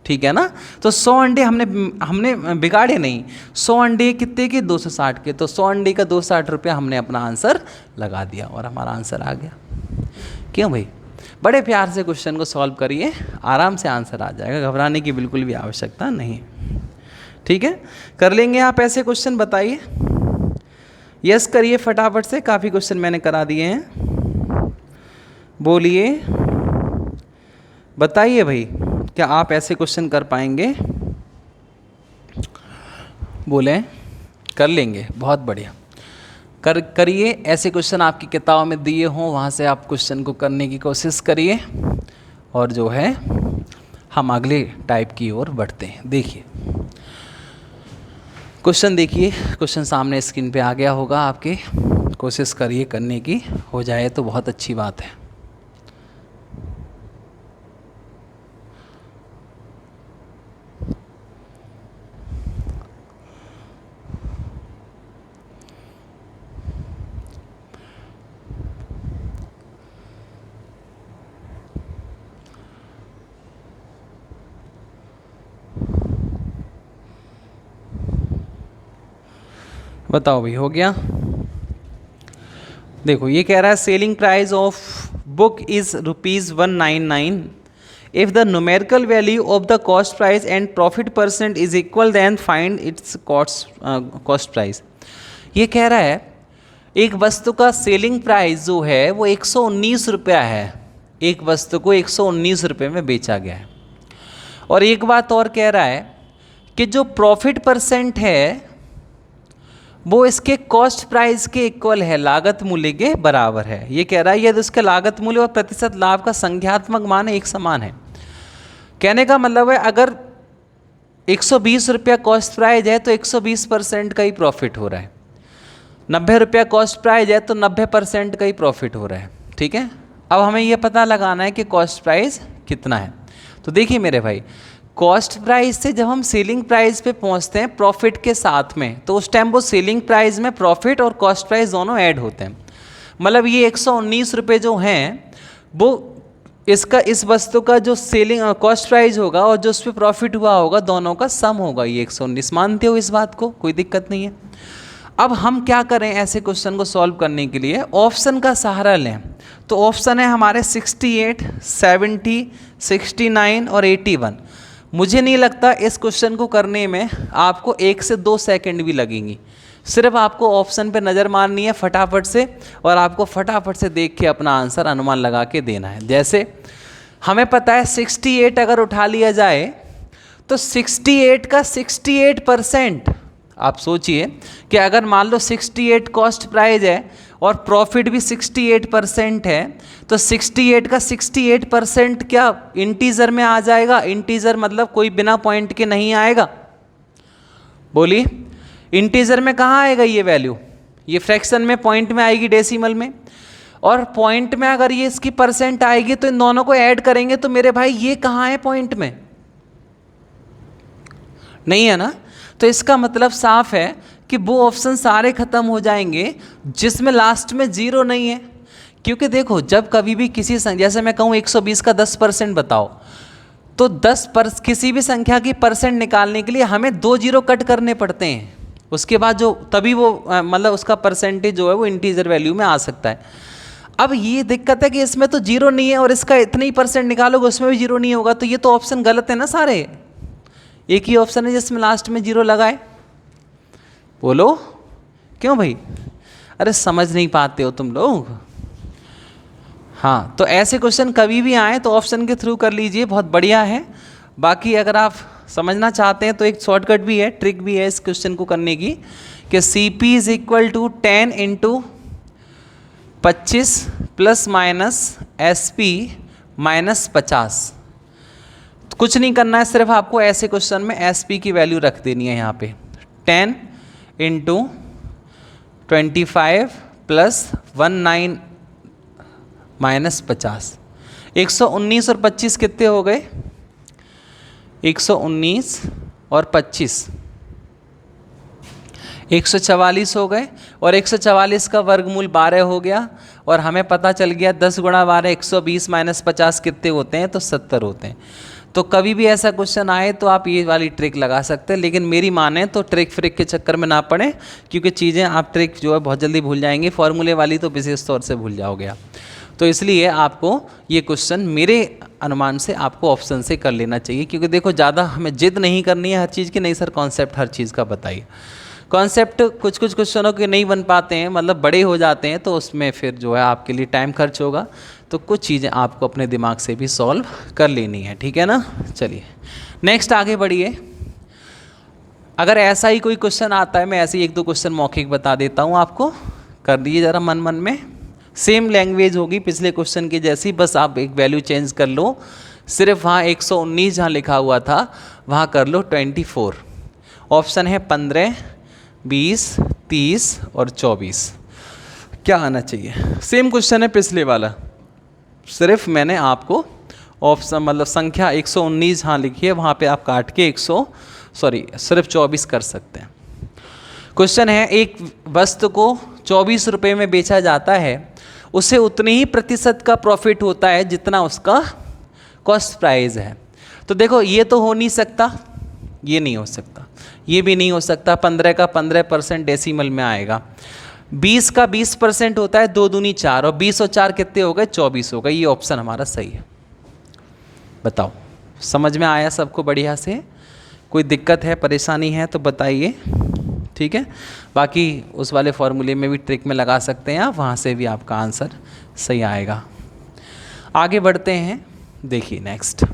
S1: ठीक है ना। तो 100 अंडे हमने बिगाड़े नहीं, 100 अंडे कितने के? 260 के, तो 100 अंडे का 260 रुपया हमने अपना आंसर लगा दिया और हमारा आंसर आ गया। क्यों भाई? बड़े प्यार से क्वेश्चन को सॉल्व करिए, आराम से आंसर आ जाएगा, घबराने की बिल्कुल भी आवश्यकता नहीं। ठीक है, कर लेंगे आप ऐसे क्वेश्चन? बताइए, यस करिए फटाफट से, काफ़ी क्वेश्चन मैंने करा दिए हैं। बोलिए, बताइए भाई, क्या आप ऐसे क्वेश्चन कर पाएंगे? बोलें, कर लेंगे, बहुत बढ़िया। करिए ऐसे क्वेश्चन, आपकी किताबों में दिए हों वहाँ से आप क्वेश्चन को करने की कोशिश करिए, और जो है हम अगले टाइप की ओर बढ़ते हैं। देखिए क्वेश्चन, देखिए क्वेश्चन सामने स्क्रीन पे आ गया होगा आपके, कोशिश करिए करने की, हो जाए तो बहुत अच्छी बात है। बताओ भाई, हो गया? देखो ये कह रहा है selling price of book is ₹199, if the numerical value of the cost price and profit percent is equal then find its cost price. ये कह रहा है एक वस्तु का सेलिंग प्राइस जो है वो 119 रुपया है, एक वस्तु को 119 रुपये में बेचा गया है। और एक बात और कह रहा है कि जो प्रॉफिट परसेंट है वो इसके कॉस्ट प्राइस के इक्वल है, लागत मूल्य के बराबर है। ये कह रहा है यदि उसके लागत मूल्य और प्रतिशत लाभ का संख्यात्मक मान एक समान है। कहने का मतलब है अगर 120 रुपया कॉस्ट प्राइस है तो 120% का ही प्रॉफिट हो रहा है, 90 रुपया कॉस्ट प्राइस है तो 90% का ही प्रॉफिट हो रहा है। ठीक है, अब हमें यह पता लगाना है कि कॉस्ट प्राइस कितना है। तो देखिए मेरे भाई, कॉस्ट प्राइस से जब हम सेलिंग प्राइस पे पहुंचते हैं प्रॉफिट के साथ में, तो उस टाइम वो सेलिंग प्राइस में प्रॉफिट और कॉस्ट प्राइस दोनों ऐड होते हैं। मतलब ये 119 रुपये जो हैं वो इसका इस वस्तु का जो सेलिंग कॉस्ट प्राइस होगा और जो उस पर प्रॉफिट हुआ होगा दोनों का सम होगा ये 119। मानते हो इस बात को? कोई दिक्कत नहीं है। अब हम क्या करें ऐसे क्वेश्चन को सॉल्व करने के लिए? ऑप्शन का सहारा लें। तो ऑप्शन है हमारे 68, 70, 69 और 81। मुझे नहीं लगता इस क्वेश्चन को करने में आपको 1 से 2 सेकंड भी लगेंगी। सिर्फ आपको ऑप्शन पे नज़र मारनी है फटाफट से और आपको फटाफट से देख के अपना आंसर अनुमान लगा के देना है। जैसे हमें पता है 68 अगर उठा लिया जाए तो 68 का 68%, आप सोचिए कि अगर मान लो 68 कॉस्ट प्राइस है और प्रॉफिट भी 68% है तो 68 का 68% क्या इंटीजर में आ जाएगा? इंटीजर मतलब कोई बिना पॉइंट के नहीं आएगा। बोलिए, इंटीजर में कहाँ आएगा ये वैल्यू? ये फ्रैक्शन में, पॉइंट में आएगी, डेसिमल में। और पॉइंट में अगर ये इसकी परसेंट आएगी तो इन दोनों को ऐड करेंगे तो मेरे भाई ये कहाँ है? पॉइंट में नहीं है ना। तो इसका मतलब साफ है कि वो ऑप्शन सारे खत्म हो जाएंगे जिसमें लास्ट में 0 नहीं है। क्योंकि देखो जब कभी भी किसी जैसे मैं कहूँ 120 का 10% बताओ तो किसी भी संख्या की परसेंट निकालने के लिए हमें 2 0 कट करने पड़ते हैं। उसके बाद जो तभी वो मतलब उसका परसेंटेज जो है वो इंटीजर वैल्यू में आ सकता है। अब ये दिक्कत है कि इसमें तो 0 नहीं है और इसका इतने ही परसेंट निकालोगे उसमें भी 0 नहीं होगा, तो ये तो ऑप्शन गलत है ना सारे। एक ही ऑप्शन है जिसमें लास्ट में 0 लगाए। बोलो क्यों भाई? अरे समझ नहीं पाते हो तुम लोग। हाँ, तो ऐसे क्वेश्चन कभी भी आए तो ऑप्शन के थ्रू कर लीजिए, बहुत बढ़िया है। बाकी अगर आप समझना चाहते हैं तो एक शॉर्टकट भी है, ट्रिक भी है इस क्वेश्चन को करने की कि CP is equal to 10 × 25 plus minus SP minus 50। कुछ नहीं करना है, सिर्फ आपको ऐसे क्वेश्चन में SP की वैल्यू रख देनी है यहाँ पे 10 × 25 प्लस 19 माइनस 50। 119 और 25 कितने हो गए? 119 और 25 144 हो गए और 144 का वर्गमूल 12 हो गया और हमें पता चल गया 10 × 12 120 माइनस 50 कितने होते हैं? तो 70 होते हैं। तो कभी भी ऐसा क्वेश्चन आए तो आप ये वाली ट्रिक लगा सकते हैं, लेकिन मेरी माने तो ट्रिक फ्रिक के चक्कर में ना पड़े, क्योंकि चीज़ें आप ट्रिक जो है बहुत जल्दी भूल जाएंगे, फॉर्मूले वाली तो विशेष तौर से भूल जाओगे आप। तो इसलिए आपको ये क्वेश्चन मेरे अनुमान से आपको ऑप्शन से कर लेना चाहिए, क्योंकि देखो ज़्यादा हमें जिद नहीं करनी है हर चीज़ की। नहीं सर कॉन्सेप्ट हर चीज़ का बताइए। कॉन्सेप्ट कुछ कुछ क्वेश्चनों के नहीं बन पाते हैं, मतलब बड़े हो जाते हैं, तो उसमें फिर जो है आपके लिए टाइम खर्च होगा। तो कुछ चीज़ें आपको अपने दिमाग से भी सॉल्व कर लेनी है, ठीक है ना। चलिए नेक्स्ट आगे बढ़िए। अगर ऐसा ही कोई क्वेश्चन आता है, मैं ऐसे ही 1-2 क्वेश्चन मौखिक बता देता हूँ आपको, कर लीजिए ज़रा मन मन में। सेम लैंग्वेज होगी पिछले क्वेश्चन की जैसी, बस आप एक वैल्यू चेंज कर लो। सिर्फ वहाँ 119 जहाँ लिखा हुआ था वहाँ कर लो 24। ऑप्शन है 15, 20, 30 और 24। क्या आना चाहिए? सेम क्वेश्चन है पिछले वाला, सिर्फ मैंने आपको ऑप्शन मतलब संख्या 119 हाँ लिखी है, वहाँ पे आप काट के सिर्फ 24 कर सकते हैं। क्वेश्चन है एक वस्तु को 24 रुपये में बेचा जाता है, उसे उतनी ही प्रतिशत का प्रॉफिट होता है जितना उसका कॉस्ट प्राइस है। तो देखो ये तो हो नहीं सकता, ये नहीं हो सकता, ये भी नहीं हो सकता। 15 का 15% डेसिमल में आएगा। 20 का 20% होता है, 2 दूनी 4 और 20 और 4 कितने हो गए? 24 हो गए। ये ऑप्शन हमारा सही है। बताओ, समझ में आया सबको बढ़िया से? कोई दिक्कत है, परेशानी है तो बताइए, ठीक है। बाकी उस वाले फॉर्मूले में भी ट्रिक में लगा सकते हैं आप, वहाँ से भी आपका आंसर सही आएगा। आगे बढ़ते हैं, देखिए नेक्स्ट।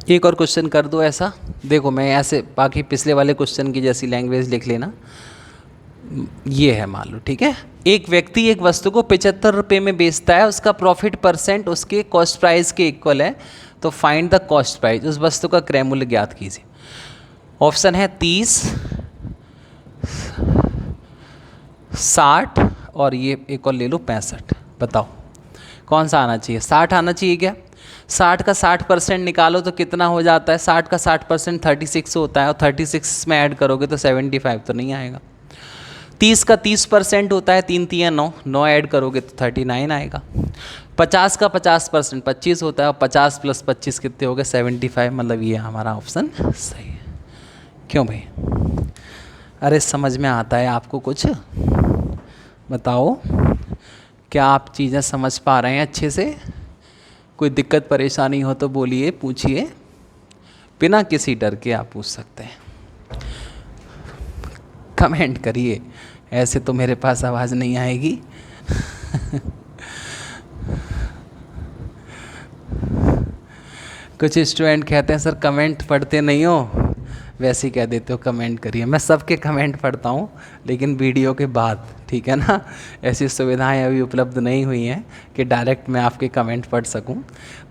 S1: एक और क्वेश्चन कर दो ऐसा, देखो मैं ऐसे बाकी पिछले वाले क्वेश्चन की जैसी लैंग्वेज लिख लेना। ये है मान लो, ठीक है, एक व्यक्ति एक वस्तु को 75 रुपये में बेचता है, उसका प्रॉफिट परसेंट उसके कॉस्ट प्राइस के इक्वल है, तो फाइंड द कॉस्ट प्राइस, उस वस्तु का क्रय मूल्य ज्ञात कीजिए। ऑप्शन है 30, 60 और ये एक और ले लो 65। बताओ कौन सा आना चाहिए? 60 आना चाहिए क्या? 60 का 60% निकालो तो कितना हो जाता है? 60 का 60% 36 होता है, और 36 में ऐड करोगे तो 75 तो नहीं आएगा। 30 का 30% होता है, 3 3 9, 9 ऐड करोगे तो 39 आएगा। 50 का 50% 25 होता है, और 50 + 25 कितने हो गए? 75। मतलब ये हमारा ऑप्शन सही है। क्यों भाई? अरे समझ में आता है आपको कुछ? बताओ, क्या आप चीज़ें समझ पा रहे हैं अच्छे से? कोई दिक्कत परेशानी हो तो बोलिए, पूछिए, बिना किसी डर के आप पूछ सकते हैं। कमेंट करिए, ऐसे तो मेरे पास आवाज़ नहीं आएगी। कुछ स्टूडेंट कहते हैं सर कमेंट पढ़ते नहीं हो, वैसे ही कह देते हो कमेंट करिए। मैं सबके कमेंट पढ़ता हूँ, लेकिन वीडियो के बाद, ठीक है ना। ऐसी सुविधाएं अभी उपलब्ध नहीं हुई हैं कि डायरेक्ट मैं आपके कमेंट पढ़ सकूं,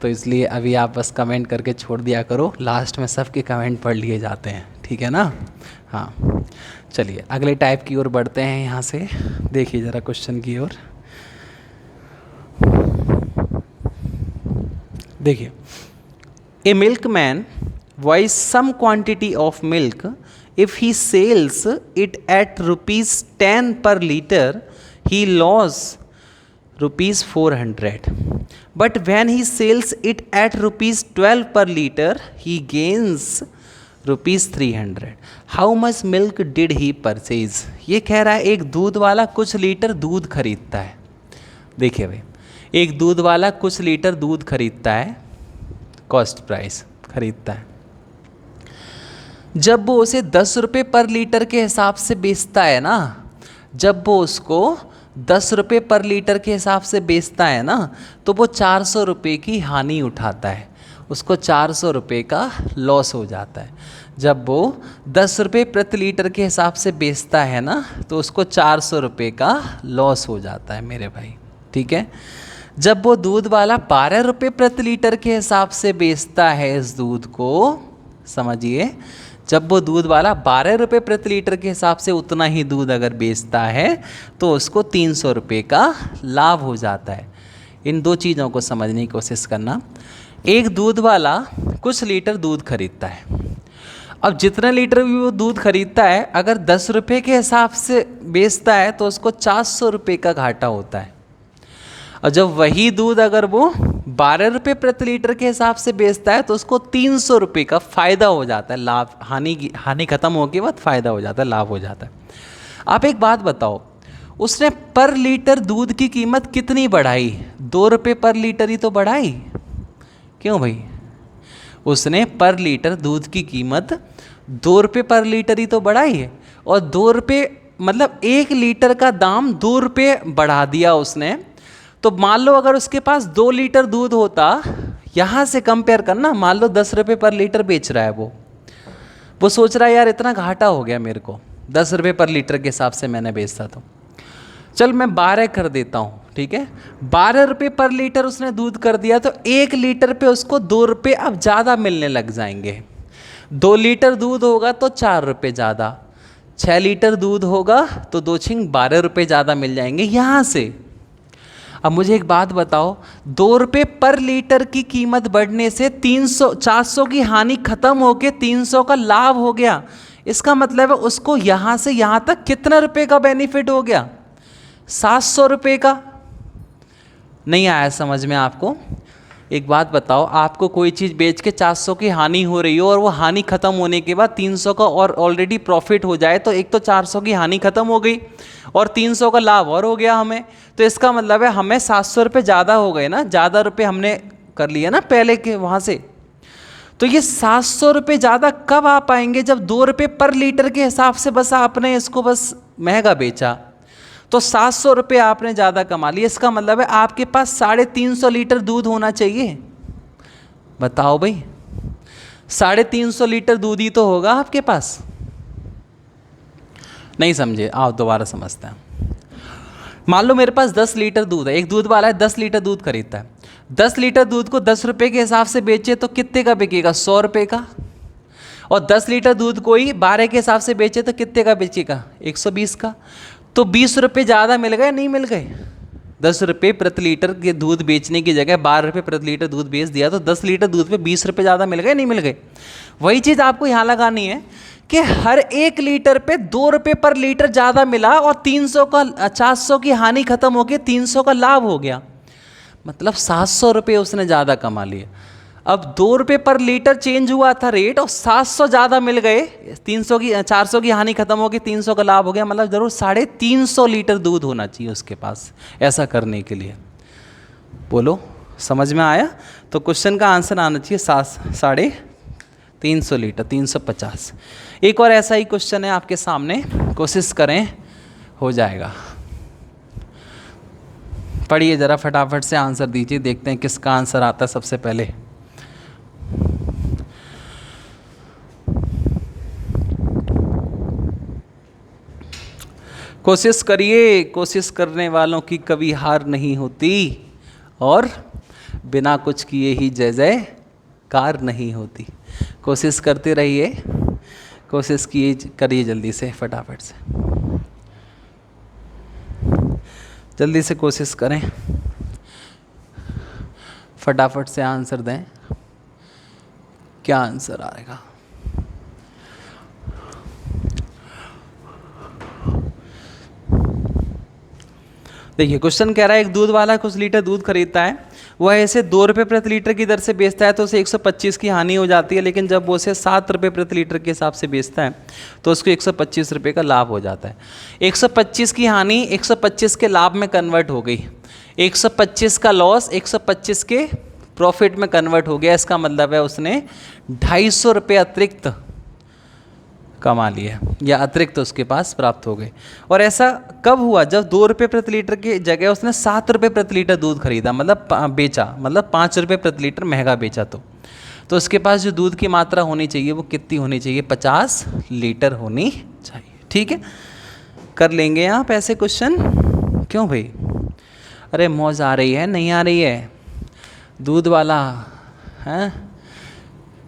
S1: तो इसलिए अभी आप बस कमेंट करके छोड़ दिया करो, लास्ट में सबके कमेंट पढ़ लिए जाते हैं, ठीक है ना। हाँ चलिए अगले टाइप की ओर बढ़ते हैं। यहाँ से देखिए ज़रा क्वेश्चन की ओर, देखिए, ए milkman buys some quantity of milk. If he sells it at ₹10 per liter, he loses ₹400. But when he sells it at ₹12 per liter, he gains ₹300. How much milk did he purchase? ये कह रहा है एक दूध वाला कुछ litre दूध खरीदता है। देखिए भाई, एक दूध वाला कुछ लीटर दूध खरीदता है, कॉस्ट प्राइस खरीदता है। जब वो उसे 10 रुपये पर लीटर के हिसाब से बेचता है ना, जब वो उसको 10 रुपये पर लीटर के हिसाब से बेचता है ना, तो वो 400 रुपये की हानि उठाता है, उसको 400 रुपये का लॉस हो जाता है। जब वो 10 रुपये प्रति लीटर के हिसाब से बेचता है ना, तो उसको 400 रुपये का लॉस हो जाता है मेरे भाई, ठीक है। जब वो दूध वाला 12 रुपये प्रति लीटर के हिसाब से बेचता है इस दूध को, समझिए, जब वो दूध वाला 12 रुपये प्रति लीटर के हिसाब से उतना ही दूध अगर बेचता है, तो उसको 300 रुपये का लाभ हो जाता है। इन दो चीज़ों को समझने की कोशिश करना। एक दूध वाला कुछ लीटर दूध खरीदता है, अब जितना लीटर भी वो दूध खरीदता है, अगर 10 रुपये के हिसाब से बेचता है तो उसको 400 रुपये का घाटा होता है। और जब वही दूध अगर वो 12 रुपये प्रति लीटर के हिसाब से बेचता है, तो उसको 300 रुपये का फ़ायदा हो जाता है, लाभ, हानि खत्म होने के बाद फ़ायदा हो जाता है, लाभ हो जाता है। आप एक बात बताओ, उसने पर लीटर दूध की कीमत कितनी बढ़ाई? 2 रुपये पर लीटर ही तो बढ़ाई। क्यों भाई? उसने पर लीटर दूध की कीमत 2 रुपये पर लीटर ही तो बढ़ाई है, और 2 रुपये मतलब 1 लीटर का दाम 2 रुपये बढ़ा दिया उसने। तो मान लो अगर उसके पास 2 लीटर दूध होता, यहाँ से कंपेयर करना, मान लो 10 रुपये पर लीटर बेच रहा है वो सोच रहा है यार इतना घाटा हो गया मेरे को, 10 रुपये पर लीटर के हिसाब से मैंने बेचता था, चल मैं 12 कर देता हूँ, ठीक है। 12 रुपये पर लीटर उसने दूध कर दिया, तो 1 लीटर पे उसको 2 रुपये अब ज़्यादा मिलने लग जाएंगे। 2 लीटर दूध होगा तो 4 रुपये ज़्यादा, 6 लीटर दूध होगा तो 2 छिंग 12 रुपये ज़्यादा मिल जाएंगे यहाँ से। अब मुझे एक बात बताओ, 2 रुपये पर लीटर की कीमत बढ़ने से 400 की हानि खत्म होके 300 का लाभ हो गया। इसका मतलब है उसको यहाँ से यहाँ तक कितना रुपए का बेनिफिट हो गया? 700 रुपये का। नहीं आया समझ में आपको? एक बात बताओ, आपको कोई चीज़ बेच के 400 की हानि हो रही हो और वो हानि खत्म होने के बाद 300 का और ऑलरेडी प्रॉफिट हो जाए, तो एक तो 400 की हानि खत्म हो गई और 300 का लाभ और हो गया हमें। तो इसका मतलब है हमें 700 रुपये ज़्यादा हो गए ना, ज़्यादा रुपये हमने कर लिया ना पहले के वहाँ से। तो ये 700 रुपये ज़्यादा कब आ पाएंगे? जब 2 रुपये पर लीटर के हिसाब से बस आपने इसको बस महंगा बेचा, तो 700 रुपये आपने ज़्यादा कमा लिया। इसका मतलब है आपके पास 350 लीटर दूध होना चाहिए। बताओ भाई, 350 लीटर दूध ही तो होगा आपके पास। नहीं समझे? आओ दोबारा समझते हैं। मान लो मेरे पास 10 लीटर दूध है, एक दूध वाला है 10 लीटर दूध खरीदता है। 10 लीटर दूध को 10 रुपये के हिसाब से बेचे तो कितने का बिकेगा? 100 रुपये का। और 10 लीटर दूध कोई 12 के हिसाब से बेचे तो कितने का बेचेगा? 120 का। तो 20 रुपये ज़्यादा मिल गए नहीं मिल गए? 10 रुपये प्रति लीटर के दूध बेचने की जगह 12 रुपये प्रति लीटर दूध बेच दिया, तो 10 लीटर दूध पे 20 रुपये ज़्यादा मिल गए नहीं मिल गए? वही चीज़ आपको यहाँ लगानी है कि हर 1 लीटर पे 2 रुपये पर लीटर ज़्यादा मिला और 400 की हानि खत्म हो गई, 300 का लाभ हो गया, मतलब 700 रुपये उसने ज़्यादा कमा लिए। अब 2 रुपये पर लीटर चेंज हुआ था रेट और 700 ज़्यादा मिल गए, 400 की हानि खत्म हो गई, 300 का लाभ हो गया, मतलब ज़रूर 350 लीटर दूध होना चाहिए उसके पास ऐसा करने के लिए। बोलो समझ में आया? तो क्वेश्चन का आंसर आना चाहिए 350 लीटर, 350। एक और ऐसा ही क्वेश्चन है आपके सामने, कोशिश करें हो जाएगा। पढ़िए ज़रा फटाफट से आंसर दीजिए, देखते हैं किसका आंसर आता है सबसे पहले। कोशिश करिए, कोशिश करने वालों की कभी हार नहीं होती और बिना कुछ किए ही जय जयकार नहीं होती। कोशिश करते रहिए, कोशिश करिए जल्दी से, फटाफट से, जल्दी से कोशिश करें, फटाफट से आंसर दें। क्या आंसर आएगा? देखिए क्वेश्चन कह रहा है एक दूध वाला कुछ लीटर दूध खरीदता है, वह इसे 2 रुपये प्रति लीटर की दर से बेचता है तो उसे 125 की हानि हो जाती है, लेकिन जब वो उसे 7 रुपये प्रति लीटर के हिसाब से बेचता है तो उसको 125 रुपये का लाभ हो जाता है। 125 की हानि 125 के लाभ में कन्वर्ट हो गई, 125 का लॉस 125 के प्रॉफिट में कन्वर्ट हो गया। इसका मतलब है उसने 250 रुपये अतिरिक्त कमा लिया या अतिरिक्त उसके पास प्राप्त हो गए। और ऐसा कब हुआ? जब 2 रुपये प्रति लीटर की जगह उसने 7 रुपये प्रति लीटर दूध खरीदा, मतलब बेचा, मतलब 5 रुपये प्रति लीटर महंगा बेचा। तो उसके पास जो दूध की मात्रा होनी चाहिए वो कितनी होनी चाहिए? 50 लीटर होनी चाहिए। ठीक है, कर लेंगे आप ऐसे क्वेश्चन। क्यों भाई? अरे मौज आ रही है नहीं आ रही है? दूध वाला हैं?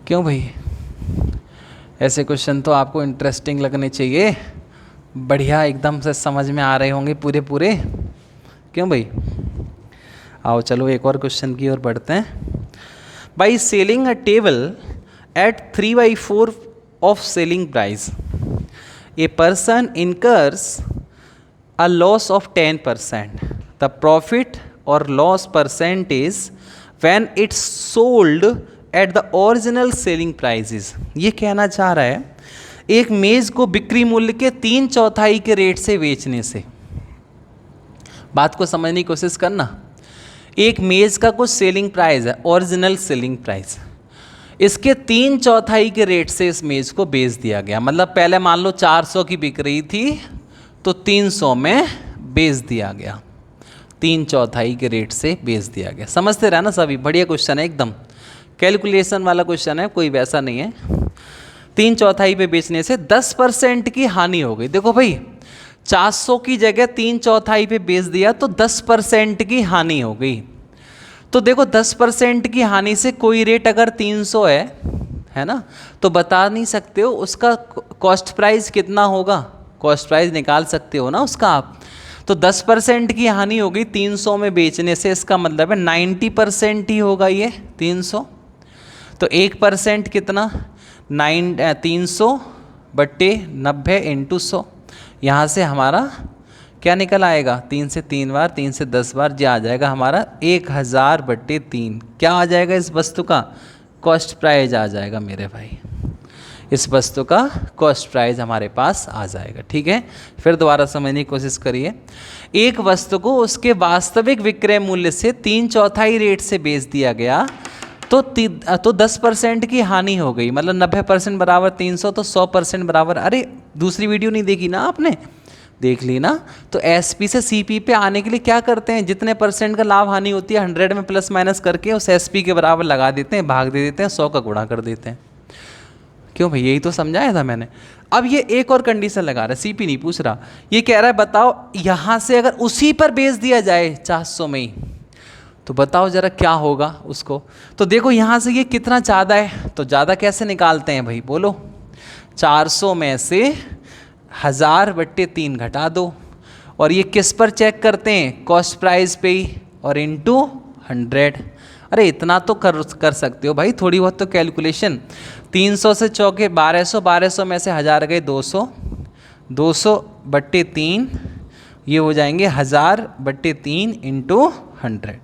S1: क्यों भाई? ऐसे क्वेश्चन तो आपको इंटरेस्टिंग लगने चाहिए, बढ़िया एकदम से समझ में आ रहे होंगे पूरे पूरे। क्यों भाई? आओ चलो एक और क्वेश्चन की ओर बढ़ते हैं। By selling a table at 3/4 of selling price a person incurs a loss of 10%। The profit और loss percentage when it's sold at the original selling prices. ये कहना चाह रहा है एक मेज को बिक्री मूल्य के 3/4 के रेट से बेचने से। बात को समझने की कोशिश करना। एक मेज का कुछ सेलिंग प्राइस है, ओरिजिनल सेलिंग प्राइस, इसके 3/4 के रेट से इस मेज को बेच दिया गया। मतलब पहले मान लो 400 की बिक रही थी तो 300 में बेच दिया गया, 3/4 के रेट से बेच दिया गया। समझते रहे ना सभी? बढ़िया क्वेश्चन है, एकदम कैलकुलेशन वाला क्वेश्चन है, कोई वैसा नहीं है। 3/4 पे बेचने से 10% की हानि हो गई। देखो भाई 400 की जगह 3/4 पे बेच दिया तो 10% की हानि हो गई। तो देखो 10% की हानि से कोई रेट अगर 300 है ना, तो बता नहीं सकते हो उसका कॉस्ट प्राइस कितना होगा? कॉस्ट प्राइस निकाल सकते हो ना उसका आप। तो 10% की हानि होगी 300 में बेचने से, इसका मतलब है 90% ही होगा ये 300। तो 1% कितना? 300/90 × 100। यहाँ से हमारा क्या निकल आएगा, 3 से 3 बार, 3 से 10 बार, जो आ जाएगा हमारा 1000/3। क्या आ जाएगा इस वस्तु का, कॉस्ट प्राइस आ जाएगा मेरे भाई, इस वस्तु का कॉस्ट प्राइस हमारे पास आ जाएगा। ठीक है, फिर दोबारा समझने की कोशिश करिए। एक वस्तु को उसके वास्तविक विक्रय मूल्य से 3/4 रेट से बेच दिया गया तो 10% की हानि हो गई, मतलब 90% बराबर 300, तो 100% बराबर, अरे दूसरी वीडियो नहीं देखी ना आपने, देख ली ना। तो एसपी से सीपी पे आने के लिए क्या करते हैं, जितने परसेंट का लाभ हानि होती है 100 में प्लस माइनस करके उस एसपी के बराबर लगा देते हैं, भाग दे देते हैं, 100 का गुणा कर देते हैं। क्यों भाई, यही तो समझाया था मैंने। अब ये एक और कंडीशन लगा रहा है, सीपी नहीं पूछ रहा, ये कह रहा है बताओ यहाँ से अगर उसी पर बेच दिया जाए 400 में ही, तो बताओ जरा क्या होगा उसको। तो देखो यहाँ से ये कितना ज़्यादा है, तो ज़्यादा कैसे निकालते हैं भाई, बोलो। 400 में से 1000/3 घटा दो, और ये किस पर चेक करते हैं, कॉस्ट प्राइस पे ही, और इनटू 100। अरे इतना तो कर सकते हो भाई, थोड़ी बहुत तो कैलकुलेशन। 300 से चौके 1200, 1200 में से 1000 गए 200, 200/3 ये हो जाएंगे 1000/3 इंटू 100।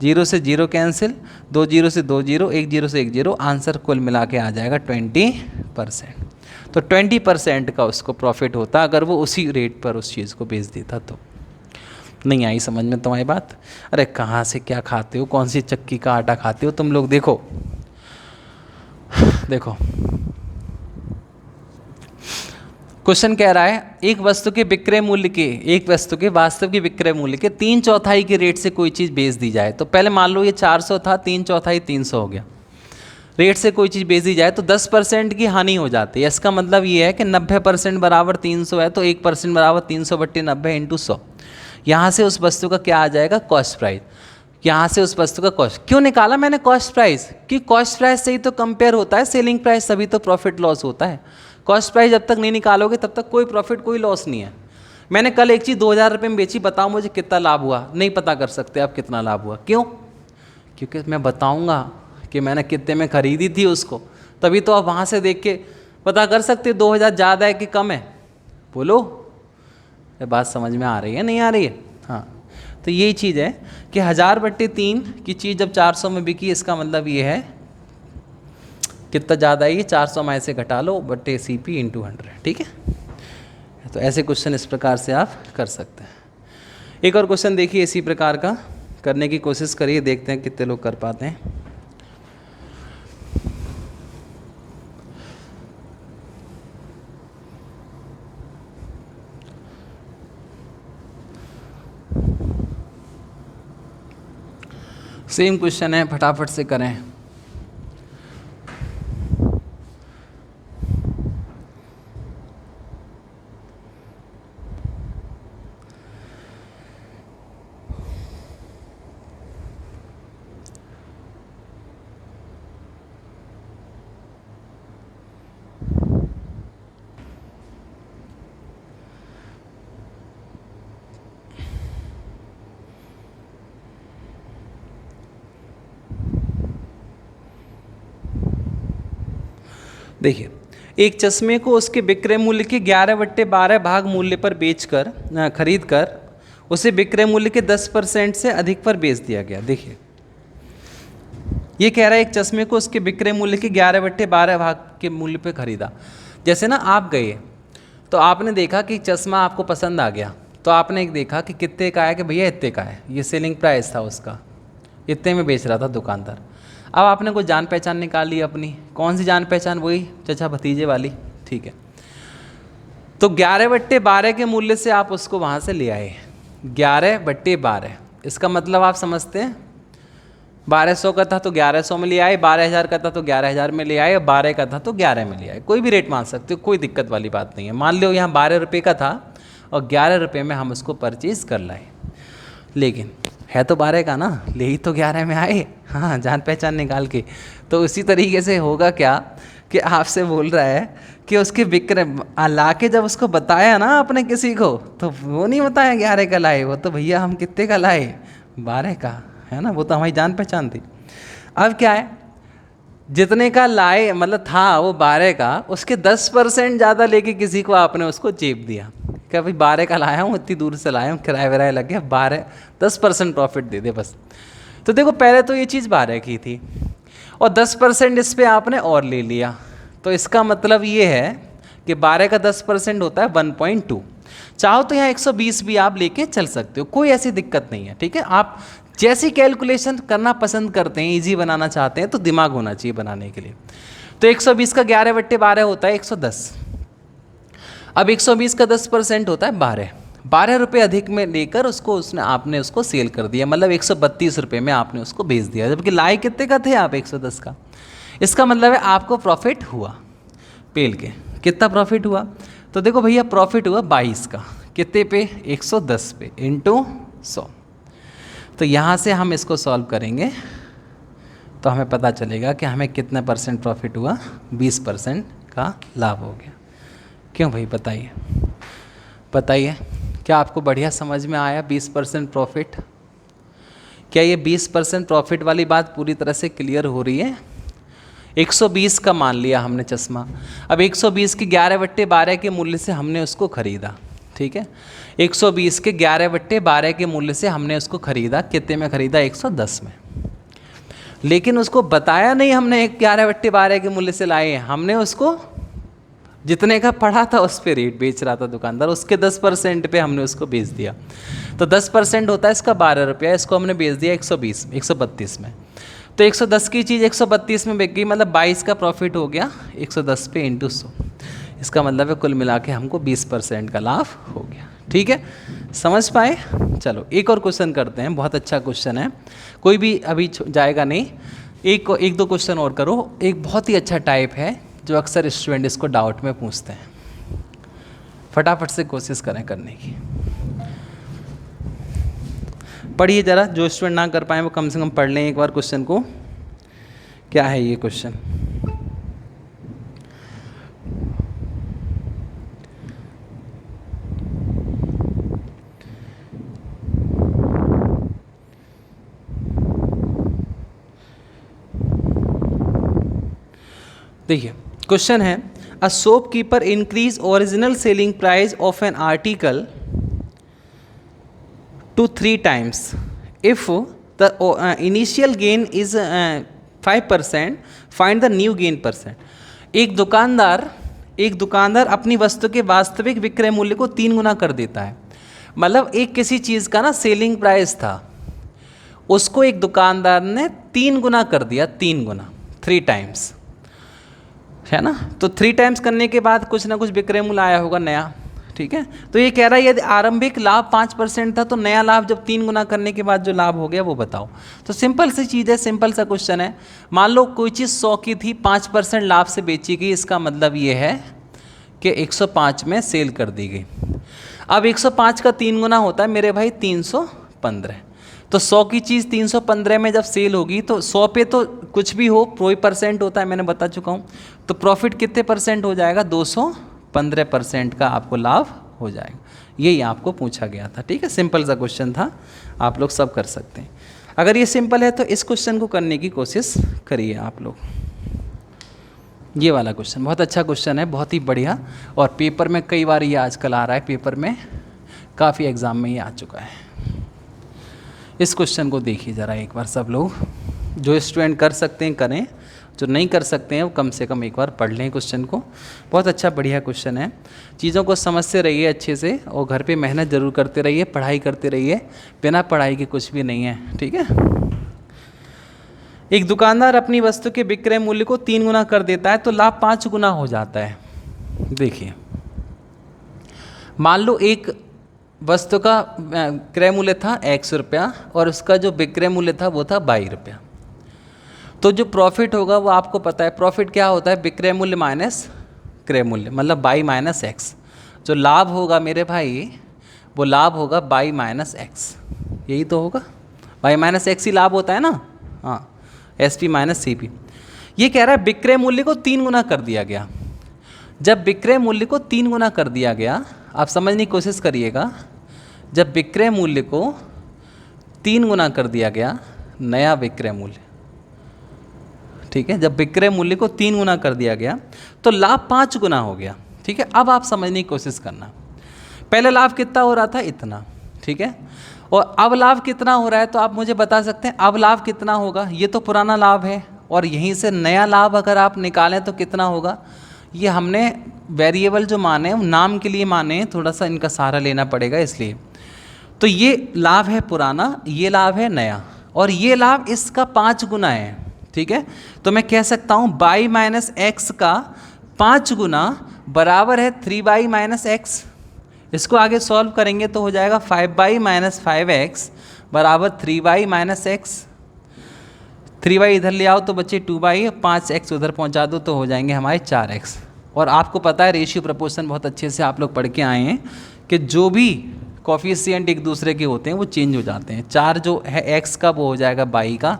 S1: 0 से 0 कैंसिल, 2 0 से 2 0, 1 0 से 1 0, आंसर कुल मिला के आ जाएगा 20%। तो 20% का उसको प्रॉफिट होता अगर वो उसी रेट पर उस चीज़ को बेच देता तो। नहीं आई समझ में तुम्हारी बात? अरे कहाँ से क्या खाते हो, कौन सी चक्की का आटा खाते हो तुम लोग। देखो देखो क्वेश्चन कह रहा है एक वस्तु के विक्रय मूल्य के, एक वस्तु के वास्तविक विक्रय मूल्य के 3/4 के रेट से कोई चीज़ बेच दी जाए। तो पहले मान लो ये 400 था, 3/4 300 हो गया, रेट से कोई चीज़ बेच दी जाए तो 10% की हानि हो जाती है। इसका मतलब ये है कि 90% बराबर 300 है, तो 1% बराबर 300/90 इंटू 100। यहाँ से उस वस्तु का क्या आ जाएगा, कॉस्ट प्राइस। यहाँ से उस वस्तु का कॉस्ट क्यों निकाला मैंने, कॉस्ट प्राइस, कि कॉस्ट प्राइस से ही तो कंपेयर होता है सेलिंग प्राइस, तभी तो प्रॉफिट लॉस होता है। कॉस्ट प्राइस जब तक नहीं निकालोगे तब तक कोई प्रॉफिट कोई लॉस नहीं है। मैंने कल एक चीज़ 2000 रुपये में बेची, बताओ मुझे कितना लाभ हुआ, नहीं पता कर सकते आप कितना लाभ हुआ। क्यों? क्योंकि मैं बताऊँगा कि मैंने कितने में खरीदी थी उसको, तभी तो आप वहाँ से देख के पता कर सकते 2000 ज़्यादा है कि कम है। बोलो, ये बात समझ में आ रही है नहीं आ रही है? हाँ, तो यही चीज़ है कि 1000/3 की चीज़ जब 400 में बिकी, इसका मतलब ये है कितना ज़्यादा है, ये 400 में से घटा लो बट्टे CP इंटू 100। ठीक है, तो ऐसे क्वेश्चन इस प्रकार से आप कर सकते हैं। एक और क्वेश्चन देखिए इसी प्रकार का, करने की कोशिश करिए, देखते हैं कितने लोग कर पाते हैं। सेम क्वेश्चन है, फटाफट से करें। देखिए, एक चश्मे को उसके विक्रय मूल्य के 11/12 भाग मूल्य पर बेचकर खरीद कर उसे विक्रय मूल्य के 10% से अधिक पर बेच दिया गया। देखिए ये कह रहा है एक चश्मे को उसके विक्रय मूल्य के 11/12 भाग के मूल्य पर खरीदा। जैसे ना आप गए तो आपने देखा कि चश्मा आपको पसंद आ गया, तो आपने एक देखा कि कितने का है, कि भैया इतने का है, ये सेलिंग प्राइस था उसका, इतने में बेच रहा था दुकानदार। अब आपने कोई जान पहचान निकाल ली अपनी, कौन सी जान पहचान, वही चचा भतीजे वाली। ठीक है, तो 11/12 के मूल्य से आप उसको वहाँ से ले आए। 11/12 इसका मतलब आप समझते हैं, 1200 का था तो 1100 में ले आए, 12000 का था तो 11000 में ले आए, 12 का था तो 11 में ले आए। कोई भी रेट मान सकते हो, कोई दिक्कत वाली बात नहीं है। मान लो यहाँ 12 रुपये का था और 11 रुपये में हम उसको परचेज़ कर लाए, लेकिन है तो 12 का ना, ले ही तो 11 में आए। हाँ, जान पहचान निकाल के। तो उसी तरीके से होगा क्या कि आपसे बोल रहा है कि उसके विक्रय ला के जब उसको बताया ना आपने किसी को, तो वो नहीं बताया 11 का लाए, वो तो भैया हम कितने का लाए, 12 का, है ना, वो तो हमारी जान पहचान थी। अब क्या है, जितने का लाए मतलब था वो 12 का, उसके 10% ज़्यादा लेके किसी को आपने उसको चेप दिया। क्या भाई 12 का लाया हूँ, इतनी दूर से लाया हूँ, किराया विराया लग गया, 10% प्रॉफिट दे दे बस। तो देखो पहले तो ये चीज़ 12 की थी और 10% इस पर आपने और ले लिया, तो इसका मतलब ये है कि 12 का 10% होता है 1.2। चाहो तो यहाँ 120 भी आप लेके चल सकते हो, कोई ऐसी दिक्कत नहीं है, ठीक है। आप जैसी कैलकुलेशन करना पसंद करते हैं, इजी बनाना चाहते हैं, तो दिमाग होना चाहिए बनाने के लिए। तो 120 का 11/12 होता है 110। अब 120 का 10% होता है 12 रुपये अधिक में लेकर उसको आपने उसको सेल कर दिया, मतलब 132 रुपये में आपने उसको बेच दिया, जबकि लाए कितने का थे आप, 110 का। इसका मतलब है आपको प्रॉफिट हुआ पेल के। कितना प्रॉफिट हुआ? तो देखो भैया प्रॉफिट हुआ 22 का, कितने पे? 110 पे इंटू 100। तो यहाँ से हम इसको सॉल्व करेंगे तो हमें पता चलेगा कि हमें कितना परसेंट प्रॉफिट हुआ, 20% का लाभ हो गया। क्यों भाई बताइए, बताइए क्या आपको बढ़िया समझ में आया 20% प्रॉफिट? क्या ये 20% प्रॉफिट वाली बात पूरी तरह से क्लियर हो रही है? 120 का मान लिया हमने चश्मा, अब 120 के 11/12 के मूल्य से हमने उसको खरीदा, ठीक है। 120 के 11/12 के मूल्य से हमने उसको खरीदा, कितने में खरीदा? 110 में। लेकिन उसको बताया नहीं हमने 11/12 के मूल्य से लाए हैं, हमने उसको जितने का पड़ा था उस पे रेट बेच रहा था दुकानदार, उसके 10% पे हमने उसको बेच दिया। तो 10% होता है इसका 12 रुपया, इसको हमने बेच दिया 132 में। तो 110 की चीज़ 132 में बिक गई, मतलब 22 का प्रॉफिट हो गया 110 पे इंटू 100। इसका मतलब है कुल मिला के हमको 20% का लाभ हो गया, ठीक है। समझ पाए? चलो एक और क्वेश्चन करते हैं, बहुत अच्छा क्वेश्चन है, कोई भी अभी जाएगा नहीं, एक दो क्वेश्चन और करो। एक बहुत ही अच्छा टाइप है जो अक्सर स्टूडेंट इसको डाउट में पूछते हैं, फटाफट से कोशिश करें करने की। पढ़िए ज़रा, जो स्टूडेंट ना कर पाए वो कम से कम पढ़ लें एक बार क्वेश्चन को। क्या है ये क्वेश्चन? देखिए क्वेश्चन है, a shopkeeper increase original selling price of an article to 3 times if the initial gain is 5%, find the new gain percent। एक दुकानदार अपनी वस्तु के वास्तविक विक्रय मूल्य को 3 गुना कर देता है। मतलब एक किसी चीज़ का ना सेलिंग प्राइस था, उसको एक दुकानदार ने 3 गुना कर दिया, 3 गुना, 3 टाइम्स, है ना। तो 3 टाइम्स करने के बाद कुछ ना कुछ विक्रय मूल्य आया होगा नया, ठीक है। तो ये कह रहा है यदि आरंभिक लाभ 5% था तो नया लाभ जब 3 गुना करने के बाद जो लाभ हो गया वो बताओ। तो सिंपल सी चीज़ है, सिंपल सा क्वेश्चन है। मान लो कोई चीज़ 100 की थी, 5% लाभ से बेची गई, इसका मतलब ये है कि 105 में सेल कर दी गई। अब 105 का 3 गुना होता है मेरे भाई 315। तो 100 की चीज़ 315 में जब सेल होगी तो 100 पे तो कुछ भी हो कोई परसेंट होता है, मैंने बता चुका हूँ। तो प्रॉफिट कितने परसेंट हो जाएगा? 215% का आपको लाभ हो जाएगा। यही आपको पूछा गया था, ठीक है। सिंपल सा क्वेश्चन था, आप लोग सब कर सकते हैं। अगर ये सिंपल है तो इस क्वेश्चन को करने की कोशिश करिए आप लोग। ये वाला क्वेश्चन बहुत अच्छा क्वेश्चन है, बहुत ही बढ़िया, और पेपर में कई बार ये आजकल आ रहा है, पेपर में काफ़ी एग्ज़ाम में ये आ चुका है। इस क्वेश्चन को देखिए ज़रा एक बार सब लोग, जो स्टूडेंट कर सकते हैं करें, जो नहीं कर सकते हैं वो कम से कम एक बार पढ़ लें क्वेश्चन को। बहुत अच्छा बढ़िया क्वेश्चन है, चीज़ों को समझते रहिए अच्छे से और घर पे मेहनत ज़रूर करते रहिए, पढ़ाई करते रहिए, बिना पढ़ाई के कुछ भी नहीं है, ठीक है। एक दुकानदार अपनी वस्तु के विक्रय मूल्य को 3 गुना कर देता है तो लाभ 5 गुना हो जाता है। देखिए मान लो एक वस्तु का क्रय मूल्य था 100 रुपया और उसका जो विक्रय मूल्य था वो था 22 रुपया। तो जो प्रॉफिट होगा वो आपको पता है, प्रॉफिट क्या होता है? विक्रय मूल्य माइनस क्रय मूल्य, मतलब बाई माइनस एक्स। जो लाभ होगा मेरे भाई वो लाभ होगा बाई माइनस एक्स, यही तो होगा, बाई माइनस एक्स ही लाभ होता है ना। हाँ, S P minus C P. ये कह रहा है विक्रय मूल्य को 3 गुना कर दिया गया। जब विक्रय मूल्य को 3 गुना कर दिया गया, आप समझने की कोशिश करिएगा, जब विक्रय मूल्य को 3 गुना कर दिया गया, नया विक्रय मूल्य, ठीक है, जब विक्रय मूल्य को 3 गुना कर दिया गया तो लाभ 5 गुना हो गया, ठीक है। अब आप समझने की कोशिश करना, पहले लाभ कितना हो रहा था, इतना, ठीक है, और अब लाभ कितना हो रहा है, तो आप मुझे बता सकते हैं अब लाभ कितना होगा। ये तो पुराना लाभ है और यहीं से नया लाभ अगर आप निकालें तो कितना होगा। ये हमने वेरिएबल जो माने नाम के लिए माने, थोड़ा सा इनका सहारा लेना पड़ेगा इसलिए। तो ये लाभ है पुराना, ये लाभ है नया, और ये लाभ इसका 5 गुना है, ठीक है। तो मैं कह सकता हूँ y माइनस एक्स का 5 गुना बराबर है 3y माइनस एक्स। इसको आगे सॉल्व करेंगे तो हो जाएगा 5y माइनस 5x बराबर 3y माइनस एक्स। 3y इधर ले आओ तो बच्चे 2y, 5x उधर पहुंचा दो तो हो जाएंगे हमारे 4x। और आपको पता है रेशियो प्रपोर्शन बहुत अच्छे से आप लोग पढ़ के आए हैं कि जो भी कोफिशिएंट एक दूसरे के होते हैं वो चेंज हो जाते हैं। 4 जो है x का वो हो जाएगा बाई का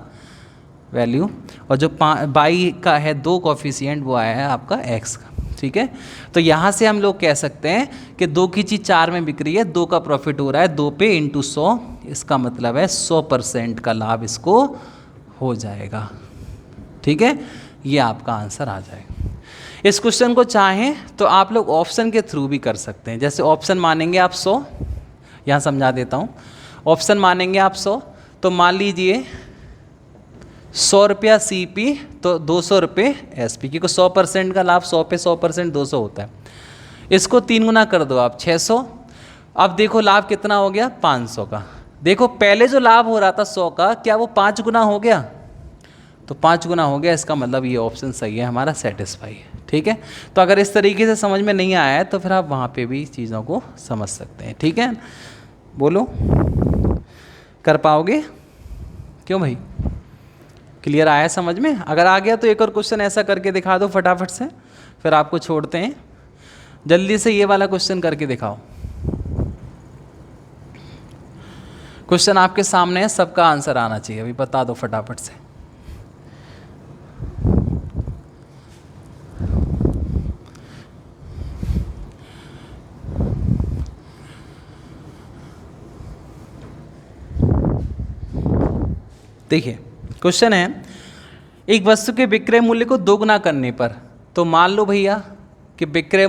S1: वैल्यू, और जो बाई का है 2 कोफिशिएंट वो आया है आपका x का, ठीक है। तो यहाँ से हम लोग कह सकते हैं कि 2 की चीज़ 4 में बिक रही है, 2 का प्रॉफिट हो रहा है 2 पे इंटू 100, इसका मतलब है 100% का लाभ इसको हो जाएगा, ठीक है। ये आपका आंसर आ जाएगा। इस क्वेश्चन को चाहें तो आप लोग ऑप्शन के थ्रू भी कर सकते हैं। जैसे ऑप्शन मानेंगे आप 100, यहाँ समझा देता हूँ। ऑप्शन मानेंगे आप 100, तो मान लीजिए 100 रुपया CP तो 200 रुपये SP, क्योंकि 100% का लाभ 100 पे 100% 200 होता है। इसको 3 गुना कर दो आप 600। अब देखो लाभ कितना हो गया 500 का। देखो पहले जो लाभ हो रहा था 100 का, क्या वो 5 गुना हो गया? तो 5 गुना हो गया, इसका मतलब ये ऑप्शन सही है हमारा, सेटिस्फाई है, ठीक है। तो अगर इस तरीके से समझ में नहीं आया है तो फिर आप वहाँ पे भी चीज़ों को समझ सकते हैं, ठीक है। बोलो, कर पाओगे? क्यों भाई, क्लियर आया समझ में? अगर आ गया तो एक और क्वेश्चन ऐसा करके दिखा दो फटाफट से, फिर आपको छोड़ते हैं। जल्दी से ये वाला क्वेश्चन करके दिखाओ। क्वेश्चन आपके सामने है, सबका आंसर आना चाहिए, अभी बता दो फटाफट से। देखिए क्वेश्चन है, एक वस्तु के विक्रय मूल्य को दोगुना करने पर, तो मान लो भैया कि क्रय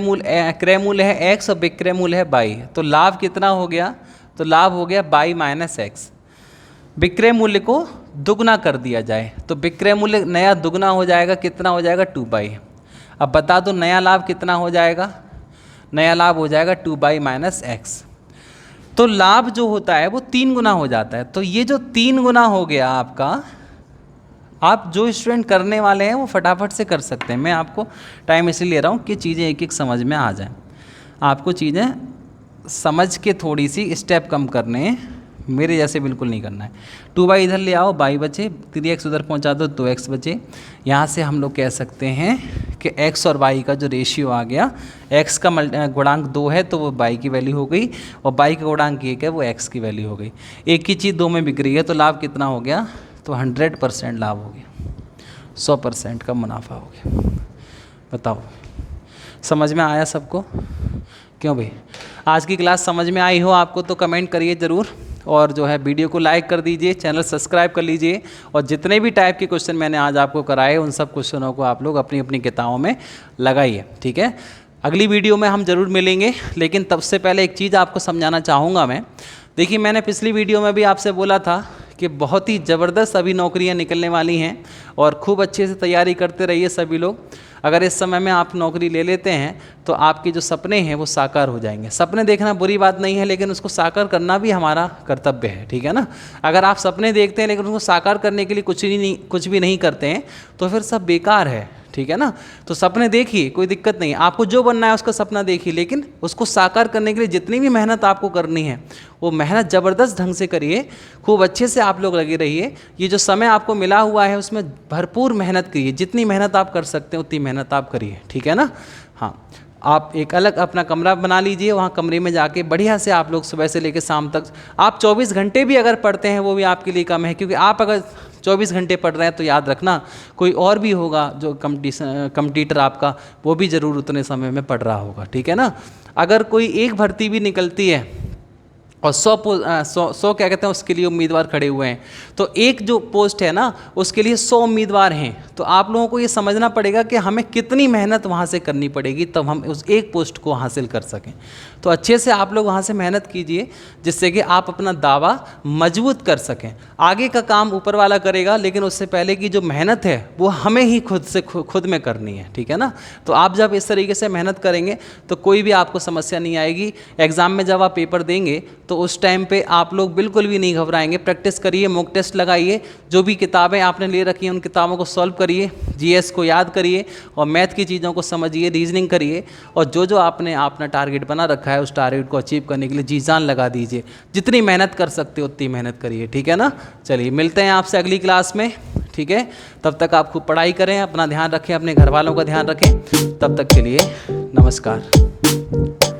S1: मूल्य है x और विक्रय मूल्य है y, तो लाभ कितना हो गया? तो लाभ हो गया y माइनस एक्स। विक्रय मूल्य को दुगना कर दिया जाए तो विक्रय मूल्य नया दुगना हो जाएगा, कितना हो जाएगा 2y। अब बता दो नया लाभ कितना हो जाएगा? नया लाभ हो जाएगा 2y माइनस एक्स। तो लाभ जो होता है वो 3 गुना हो जाता है। तो ये जो 3 गुना हो गया आपका, आप जो स्टूडेंट करने वाले हैं वो फटाफट से कर सकते हैं। मैं आपको टाइम इसलिए ले रहा हूँ कि चीज़ें एक एक समझ में आ जाएं। आपको चीज़ें समझ के थोड़ी सी स्टेप कम करने हैं, मेरे जैसे बिल्कुल नहीं करना है। 2y इधर ले आओ, y बचे, 3x उधर पहुंचा दो, 2x बचे। यहाँ से हम लोग कह सकते हैं कि x और y का जो रेशियो आ गया, x का गुणांक 2 है तो वो y की वैल्यू हो गई, और y का गुणांक 1 है वो x की वैल्यू हो गई। एक ही चीज़ 2 में बिक रही है तो लाभ कितना हो गया? तो 100% लाभ हो गया, 100% का मुनाफा हो गया। बताओ समझ में आया सबको? क्यों भाई, आज की क्लास समझ में आई हो आपको तो कमेंट करिए ज़रूर, और जो है वीडियो को लाइक कर दीजिए, चैनल सब्सक्राइब कर लीजिए, और जितने भी टाइप के क्वेश्चन मैंने आज आपको कराए उन सब क्वेश्चनों को आप लोग अपनी अपनी किताबों में लगाइए, ठीक है। अगली वीडियो में हम ज़रूर मिलेंगे, लेकिन तब से पहले एक चीज़ आपको समझाना चाहूँगा मैं। देखिए मैंने पिछली वीडियो में भी आपसे बोला था कि बहुत ही ज़बरदस्त अभी नौकरियां निकलने वाली हैं, और खूब अच्छे से तैयारी करते रहिए सभी लोग। अगर इस समय में आप नौकरी ले लेते हैं तो आपके जो सपने हैं वो साकार हो जाएंगे। सपने देखना बुरी बात नहीं है, लेकिन उसको साकार करना भी हमारा कर्तव्य है, ठीक है ना। अगर आप सपने देखते हैं लेकिन उसको साकार करने के लिए कुछ भी नहीं करते हैं तो फिर सब बेकार है, ठीक है ना। तो सपने देखिए, कोई दिक्कत नहीं, आपको जो बनना है उसका सपना देखिए, लेकिन उसको साकार करने के लिए जितनी भी मेहनत आपको करनी है वो मेहनत ज़बरदस्त ढंग से करिए, खूब अच्छे से आप लोग लगे रहिए। ये जो समय आपको मिला हुआ है उसमें भरपूर मेहनत करिए, जितनी मेहनत आप कर सकते हैं उतनी मेहनत आप करिए, ठीक है ना। हाँ, आप एक अलग अपना कमरा बना लीजिए, वहाँ कमरे में जाके बढ़िया से आप लोग सुबह से लेकर शाम तक, आप 24 घंटे भी अगर पढ़ते हैं वो भी आपके लिए कम है, क्योंकि आप अगर 24 घंटे पढ़ रहे हैं तो याद रखना कोई और भी होगा जो कंपटीटर आपका, वो भी ज़रूर उतने समय में पढ़ रहा होगा, ठीक है ना। अगर कोई एक भर्ती भी निकलती है और 100 क्या कहते हैं उसके लिए उम्मीदवार खड़े हुए हैं। तो एक जो पोस्ट है ना उसके लिए 100 उम्मीदवार हैं। तो आप लोगों को ये समझना पड़ेगा कि हमें कितनी मेहनत वहाँ से करनी पड़ेगी तब हम उस एक पोस्ट को हासिल कर सकें। तो अच्छे से आप लोग वहाँ से मेहनत कीजिए जिससे कि आप अपना दावा मजबूत कर सकें। आगे का काम ऊपर वाला करेगा, लेकिन उससे पहले की जो मेहनत है वो हमें ही खुद में करनी है, ठीक है ना। तो आप जब इस तरीके से मेहनत करेंगे तो कोई भी आपको समस्या नहीं आएगी। एग्ज़ाम में जब आप पेपर देंगे तो उस टाइम पे आप लोग बिल्कुल भी नहीं घबराएंगे। प्रैक्टिस करिए, मॉक टेस्ट लगाइए, जो भी किताबें आपने ले रखी हैं उन किताबों को सॉल्व करिए, जीएस को याद करिए और मैथ की चीज़ों को समझिए, रीजनिंग करिए, और जो जो आपने अपना टारगेट बना रखा है उस टारगेट को अचीव करने के लिए जी जान लगा दीजिए। जितनी मेहनत कर सकते हो उतनी मेहनत करिए, ठीक है ना। चलिए मिलते हैं आपसे अगली क्लास में, ठीक है। तब तक आप खूब पढ़ाई करें, अपना ध्यान रखें, अपने घर वालों का ध्यान रखें। तब तक के लिए नमस्कार।